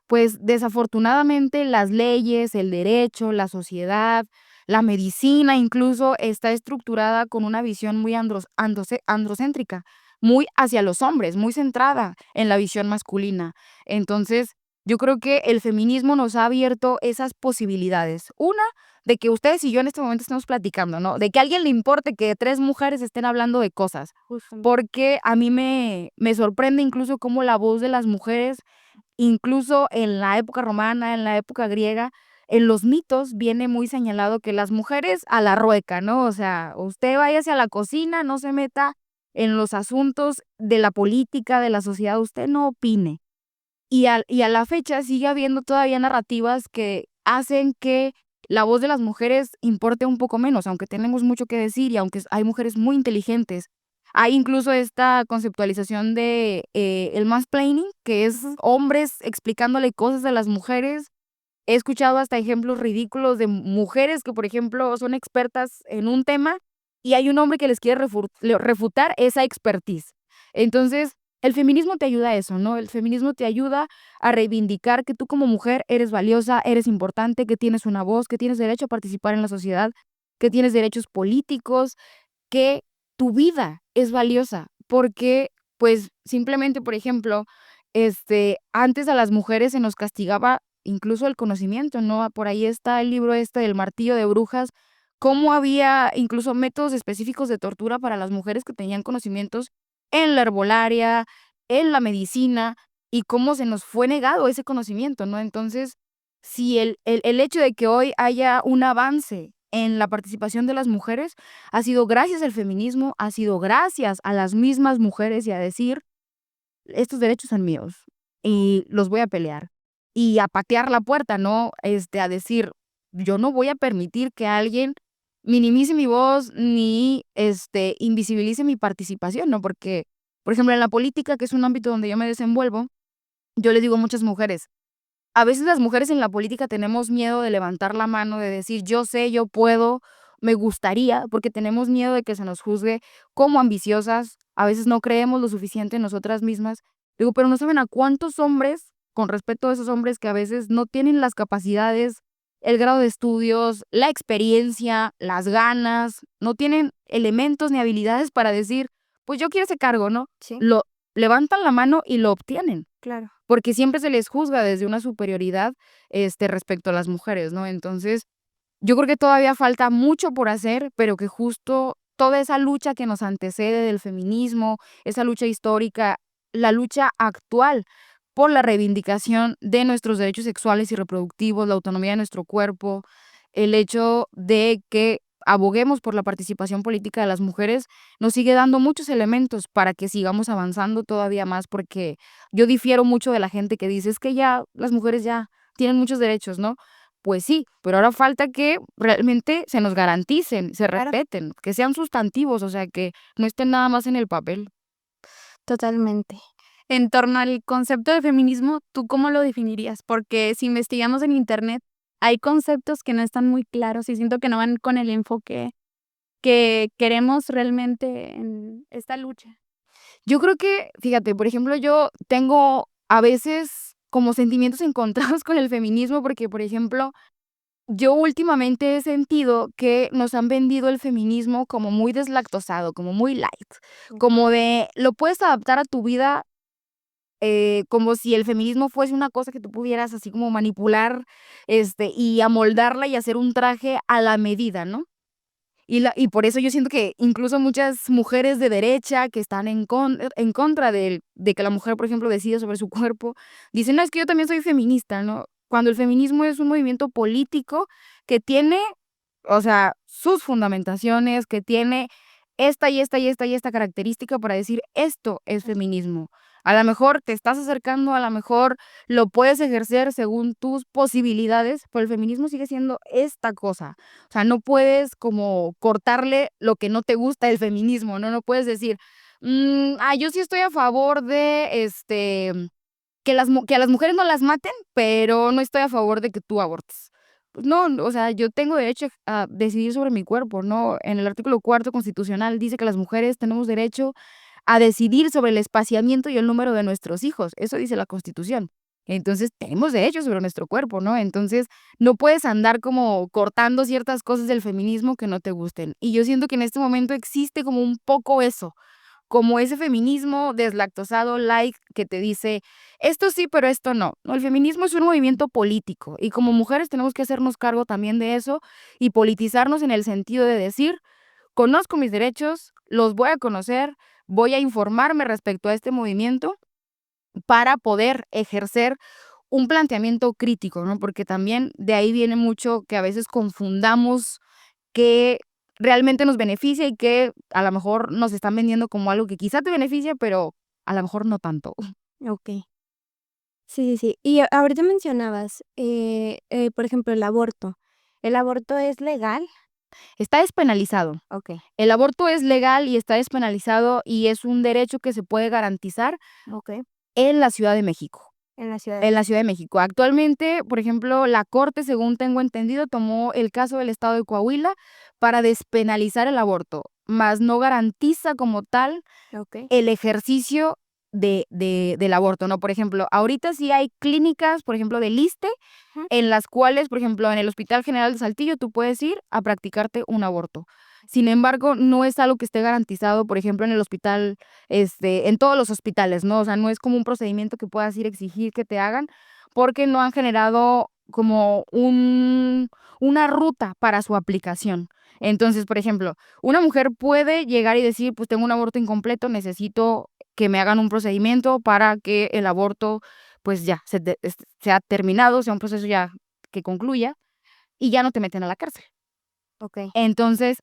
pues desafortunadamente las leyes, el derecho, la sociedad, la medicina incluso está estructurada con una visión muy androcéntrica, muy hacia los hombres, muy centrada en la visión masculina. Entonces, yo creo que el feminismo nos ha abierto esas posibilidades. Una, de que ustedes y yo en este momento estemos platicando, ¿no? De que a alguien le importe que 3 mujeres estén hablando de cosas. Justamente. Porque a mí me sorprende incluso cómo la voz de las mujeres, incluso en la época romana, en la época griega, en los mitos viene muy señalado que las mujeres a la rueca, ¿no? O sea, usted váyase a la cocina, no se meta en los asuntos de la política, de la sociedad, usted no opine. Y a la fecha sigue habiendo todavía narrativas que hacen que la voz de las mujeres importe un poco menos, aunque tenemos mucho que decir y aunque hay mujeres muy inteligentes. Hay incluso esta conceptualización de el mansplaining, que es hombres explicándole cosas a las mujeres. He escuchado hasta ejemplos ridículos de mujeres que, por ejemplo, son expertas en un tema y hay un hombre que les quiere refutar esa expertise. Entonces, el feminismo te ayuda a eso, ¿no? El feminismo te ayuda a reivindicar que tú como mujer eres valiosa, eres importante, que tienes una voz, que tienes derecho a participar en la sociedad, que tienes derechos políticos, que tu vida es valiosa, porque, pues, simplemente, por ejemplo, antes a las mujeres se nos castigaba incluso el conocimiento, ¿no? Por ahí está el libro del Martillo de Brujas, cómo había incluso métodos específicos de tortura para las mujeres que tenían conocimientos en la herbolaria, en la medicina, y cómo se nos fue negado ese conocimiento, ¿no? Entonces, si el hecho de que hoy haya un avance en la participación de las mujeres ha sido gracias al feminismo, ha sido gracias a las mismas mujeres y a decir, estos derechos son míos y los voy a pelear. Y a patear la puerta, ¿no? A decir, yo no voy a permitir que alguien minimice mi voz ni invisibilice mi participación, ¿no? Porque, por ejemplo, en la política, que es un ámbito donde yo me desenvuelvo, yo les digo a muchas mujeres, a veces las mujeres en la política tenemos miedo de levantar la mano, de decir, yo sé, yo puedo, me gustaría, porque tenemos miedo de que se nos juzgue como ambiciosas, a veces no creemos lo suficiente en nosotras mismas. Digo, pero no saben a cuántos hombres, con respecto a esos hombres que a veces no tienen las capacidades, el grado de estudios, la experiencia, las ganas, no tienen elementos ni habilidades para decir, pues yo quiero ese cargo, ¿no? Sí, Lo levantan la mano y lo obtienen claro. porque siempre se les juzga desde una superioridad, respecto a las mujeres, ¿no? Entonces, yo creo que todavía falta mucho por hacer, pero que justo toda esa lucha que nos antecede del feminismo, esa lucha histórica, la lucha actual por la reivindicación de nuestros derechos sexuales y reproductivos, la autonomía de nuestro cuerpo, el hecho de que aboguemos por la participación política de las mujeres, nos sigue dando muchos elementos para que sigamos avanzando todavía más, porque yo difiero mucho de la gente que dice, es que ya las mujeres ya tienen muchos derechos, ¿no? Pues sí, pero ahora falta que realmente se nos garanticen, se Claro. respeten, que sean sustantivos, o sea, que no estén nada más en el papel. Totalmente. En torno al concepto de feminismo, ¿tú cómo lo definirías? Porque si investigamos en internet, hay conceptos que no están muy claros y siento que no van con el enfoque que queremos realmente en esta lucha. Yo creo que, fíjate, por ejemplo, yo tengo a veces como sentimientos encontrados con el feminismo, porque, por ejemplo, yo últimamente he sentido que nos han vendido el feminismo como muy deslactosado, como muy light, como de lo puedes adaptar a tu vida como si el feminismo fuese una cosa que tú pudieras así como manipular, y amoldarla y hacer un traje a la medida, ¿no? Y por eso yo siento que incluso muchas mujeres de derecha que están en contra de que la mujer, por ejemplo, decida sobre su cuerpo, dicen: "No, es que yo también soy feminista", ¿no? Cuando el feminismo es un movimiento político que tiene, o sea, sus fundamentaciones, que tiene esta y esta y esta y esta característica para decir: "Esto es feminismo". A la mejor te estás acercando, a la mejor lo puedes ejercer según tus posibilidades, pero el feminismo sigue siendo esta cosa. O sea, no puedes como cortarle lo que no te gusta del feminismo, ¿no? No puedes decir, yo sí estoy a favor de, que a las mujeres no las maten, pero no estoy a favor de que tú abortes. Pues no, o sea, yo tengo derecho a decidir sobre mi cuerpo, ¿no? En el artículo 4 constitucional dice que las mujeres tenemos derecho a decidir sobre el espaciamiento y el número de nuestros hijos. Eso dice la Constitución. Entonces, tenemos derechos sobre nuestro cuerpo, ¿no? Entonces, no puedes andar como cortando ciertas cosas del feminismo que no te gusten. Y yo siento que en este momento existe como un poco eso, como ese feminismo deslactosado, light, que te dice, esto sí, pero esto no. No, el feminismo es un movimiento político y como mujeres tenemos que hacernos cargo también de eso y politizarnos en el sentido de decir, conozco mis derechos, los voy a conocer, voy a informarme respecto a este movimiento para poder ejercer un planteamiento crítico, ¿no? Porque también de ahí viene mucho que a veces confundamos que realmente nos beneficia y que a lo mejor nos están vendiendo como algo que quizá te beneficia, pero a lo mejor no tanto. Okey. Sí, sí, sí. Y ahorita mencionabas, por ejemplo, el aborto. ¿El aborto es legal? Está despenalizado. Okey, El aborto es legal y está despenalizado y es un derecho que se puede garantizar okey. en la Ciudad de México. En la ciudad de En la Ciudad de México. Actualmente, por ejemplo, la Corte, según tengo entendido, tomó el caso del estado de Coahuila para despenalizar el aborto, mas no garantiza como tal okey. el ejercicio del aborto, ¿no? Por ejemplo, ahorita sí hay clínicas, por ejemplo, del ISSSTE, Ujú. en las cuales, por ejemplo, en el Hospital General de Saltillo, tú puedes ir a practicarte un aborto. Sin embargo, no es algo que esté garantizado, por ejemplo, en el hospital, en todos los hospitales, ¿no? O sea, no es como un procedimiento que puedas ir a exigir que te hagan, porque no han generado como una ruta para su aplicación. Entonces, por ejemplo, una mujer puede llegar y decir, pues tengo un aborto incompleto, necesito que me hagan un procedimiento para que el aborto, pues ya, sea terminado, sea un proceso ya que concluya y ya no te meten a la cárcel. Okey, Entonces,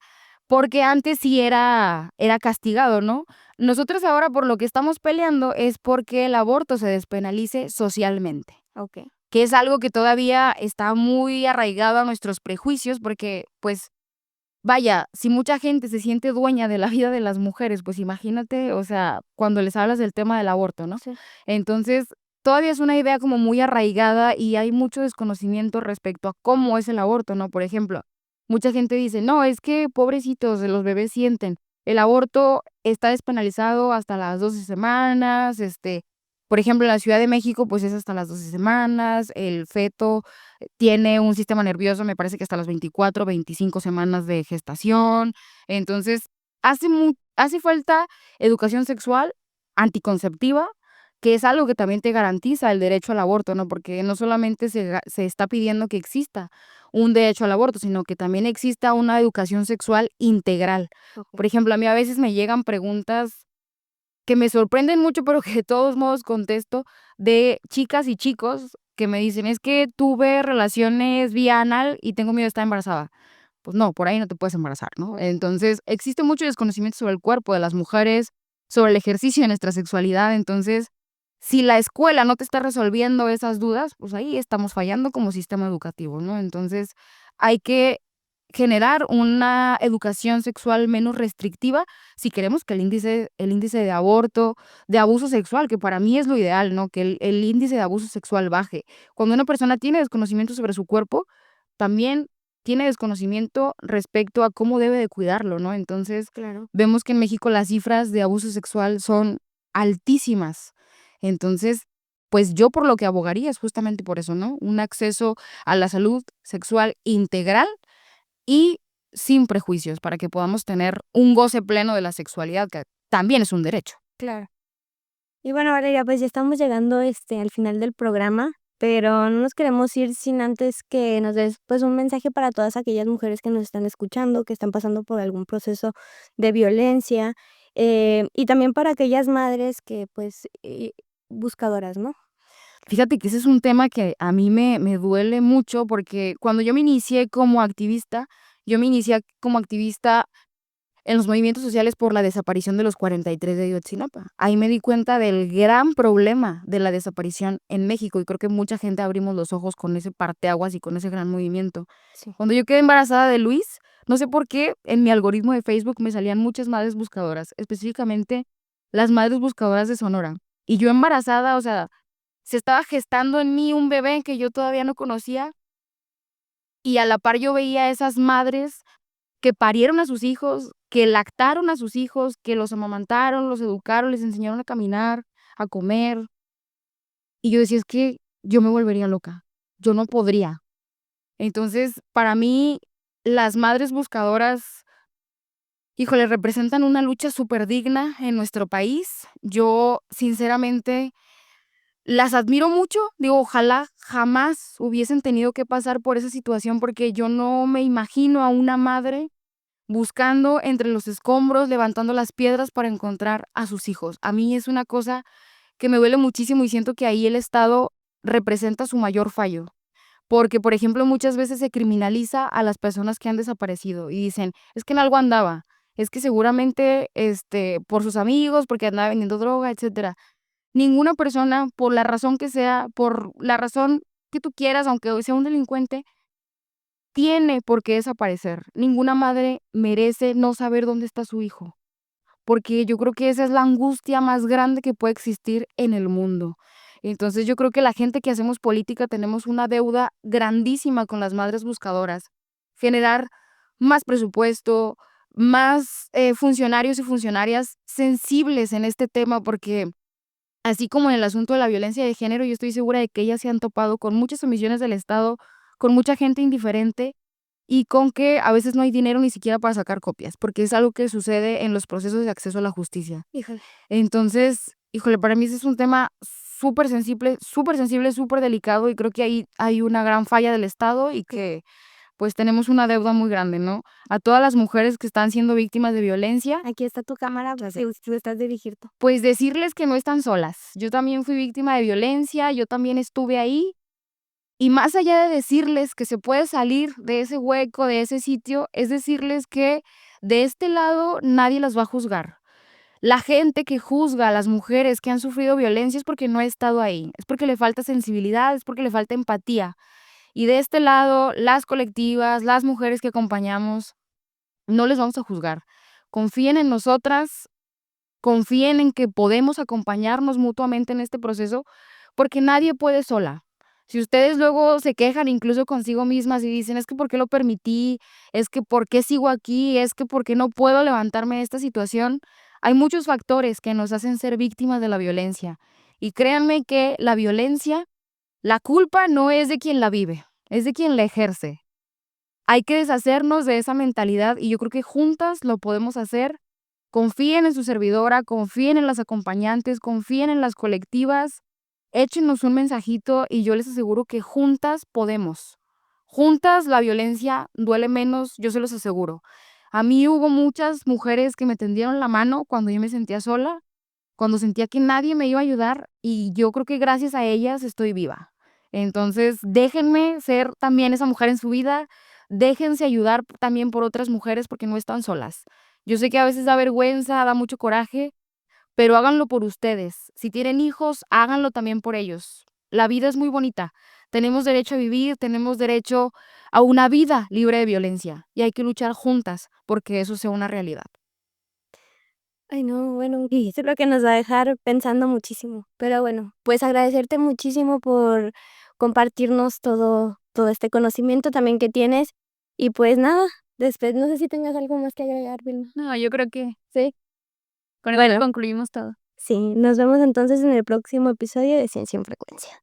porque antes sí era castigado, ¿no? Nosotros ahora por lo que estamos peleando es porque el aborto se despenalice socialmente, okey. que es algo que todavía está muy arraigado a nuestros prejuicios, porque, pues, vaya, si mucha gente se siente dueña de la vida de las mujeres, pues imagínate, o sea, cuando les hablas del tema del aborto, ¿no? Sí. Entonces, todavía es una idea como muy arraigada y hay mucho desconocimiento respecto a cómo es el aborto, ¿no? Por ejemplo, mucha gente dice, no, es que pobrecitos, los bebés sienten. El aborto está despenalizado hasta las 12 semanas, por ejemplo, en la Ciudad de México, pues es hasta las 12 semanas, el feto tiene un sistema nervioso, me parece que hasta las 24, 25 semanas de gestación. Entonces, hace falta educación sexual anticonceptiva, que es algo que también te garantiza el derecho al aborto, ¿no? Porque no solamente se está pidiendo que exista un derecho al aborto, sino que también exista una educación sexual integral. Okey. Por ejemplo, a mí a veces me llegan preguntas que me sorprenden mucho, pero que de todos modos contesto, de chicas y chicos que me dicen: "Es que tuve relaciones vía anal y tengo miedo de estar embarazada". Pues no, por ahí no te puedes embarazar, ¿no? Entonces, existe mucho desconocimiento sobre el cuerpo de las mujeres, sobre el ejercicio de nuestra sexualidad. Entonces, si la escuela no te está resolviendo esas dudas, pues ahí estamos fallando como sistema educativo, ¿no? Entonces, hay que generar una educación sexual menos restrictiva si queremos que el índice de aborto, de abuso sexual, que para mí es lo ideal, ¿no? Que el índice de abuso sexual baje. Cuando una persona tiene desconocimiento sobre su cuerpo, también tiene desconocimiento respecto a cómo debe de cuidarlo, ¿no? Entonces, Claro. vemos que en México las cifras de abuso sexual son altísimas. Entonces, pues yo por lo que abogaría es justamente por eso, ¿no? Un acceso a la salud sexual integral y sin prejuicios, para que podamos tener un goce pleno de la sexualidad, que también es un derecho. Claro. Y bueno, Valeria, pues ya estamos llegando, al final del programa, pero no nos queremos ir sin antes que nos des, pues, un mensaje para todas aquellas mujeres que nos están escuchando, que están pasando por algún proceso de violencia, y también para aquellas madres que, pues, buscadoras, ¿no? Fíjate que ese es un tema que a mí me duele mucho porque cuando yo me inicié como activista, yo me inicié como activista en los movimientos sociales por la desaparición de los 43 de Ayotzinapa. Ahí me di cuenta del gran problema de la desaparición en México y creo que mucha gente abrimos los ojos con ese parteaguas y con ese gran movimiento. Sí. Cuando yo quedé embarazada de Luis, no sé por qué en mi algoritmo de Facebook me salían muchas madres buscadoras, específicamente las madres buscadoras de Sonora. Y yo embarazada, o sea, se estaba gestando en mí un bebé que yo todavía no conocía y a la par yo veía a esas madres que parieron a sus hijos, que lactaron a sus hijos, que los amamantaron, los educaron, les enseñaron a caminar, a comer. Y yo decía, es que yo me volvería loca, yo no podría. Entonces, para mí, las madres buscadoras, híjole, representan una lucha súper digna en nuestro país. Yo, sinceramente, las admiro mucho. Digo, ojalá jamás hubiesen tenido que pasar por esa situación porque yo no me imagino a una madre buscando entre los escombros, levantando las piedras para encontrar a sus hijos. A mí es una cosa que me duele muchísimo y siento que ahí el Estado representa su mayor fallo. Porque, por ejemplo, muchas veces se criminaliza a las personas que han desaparecido y dicen, es que en algo andaba, es que seguramente por sus amigos, porque andaba vendiendo droga, etcétera. Ninguna persona, por la razón que sea, por la razón que tú quieras, aunque sea un delincuente, tiene por qué desaparecer. Ninguna madre merece no saber dónde está su hijo, porque yo creo que esa es la angustia más grande que puede existir en el mundo. Entonces, yo creo que la gente que hacemos política tenemos una deuda grandísima con las madres buscadoras. Generar más presupuesto, más, funcionarios y funcionarias sensibles en este tema, porque así como en el asunto de la violencia de género, yo estoy segura de que ellas se han topado con muchas omisiones del Estado, con mucha gente indiferente y con que a veces no hay dinero ni siquiera para sacar copias, porque es algo que sucede en los procesos de acceso a la justicia. Híjole. Entonces, híjole, para mí ese es un tema súper sensible, súper delicado y creo que ahí hay una gran falla del Estado y que pues tenemos una deuda muy grande, ¿no? A todas las mujeres que están siendo víctimas de violencia, Aquí está tu cámara, ya sé, si gustas dirigirte. pues decirles que no están solas. Yo también fui víctima de violencia, yo también estuve ahí. Y más allá de decirles que se puede salir de ese hueco, de ese sitio, es decirles que de este lado nadie las va a juzgar. La gente que juzga a las mujeres que han sufrido violencia es porque no ha estado ahí, es porque le falta sensibilidad, es porque le falta empatía. Y de este lado, las colectivas, las mujeres que acompañamos, no les vamos a juzgar. Confíen en nosotras, confíen en que podemos acompañarnos mutuamente en este proceso, porque nadie puede sola. Si ustedes luego se quejan incluso consigo mismas y dicen, es que ¿por qué lo permití? Es que ¿por qué sigo aquí? Es que ¿por qué no puedo levantarme de esta situación? Hay muchos factores que nos hacen ser víctimas de la violencia. Y créanme que la violencia, la culpa no es de quien la vive, es de quien la ejerce. Hay que deshacernos de esa mentalidad y yo creo que juntas lo podemos hacer. Confíen en su servidora, confíen en las acompañantes, confíen en las colectivas, échenos un mensajito y yo les aseguro que juntas podemos. Juntas la violencia duele menos, yo se los aseguro. A mí hubo muchas mujeres que me tendieron la mano cuando yo me sentía sola, cuando sentía que nadie me iba a ayudar y yo creo que gracias a ellas estoy viva. Entonces, déjenme ser también esa mujer en su vida, déjense ayudar también por otras mujeres porque no están solas. Yo sé que a veces da vergüenza, da mucho coraje, pero háganlo por ustedes. Si tienen hijos, háganlo también por ellos. La vida es muy bonita. Tenemos derecho a vivir, tenemos derecho a una vida libre de violencia y hay que luchar juntas porque eso sea una realidad. Ay, no, bueno, y eso es lo que nos va a dejar pensando muchísimo. Pero bueno, pues agradecerte muchísimo por compartirnos todo este conocimiento también que tienes. Y pues nada, después no sé si tengas algo más que agregar, Vilma. No, yo creo que Sí. con eso Bueno, concluimos todo. sí, nos vemos entonces en el próximo episodio de Ciencia en Frecuencia.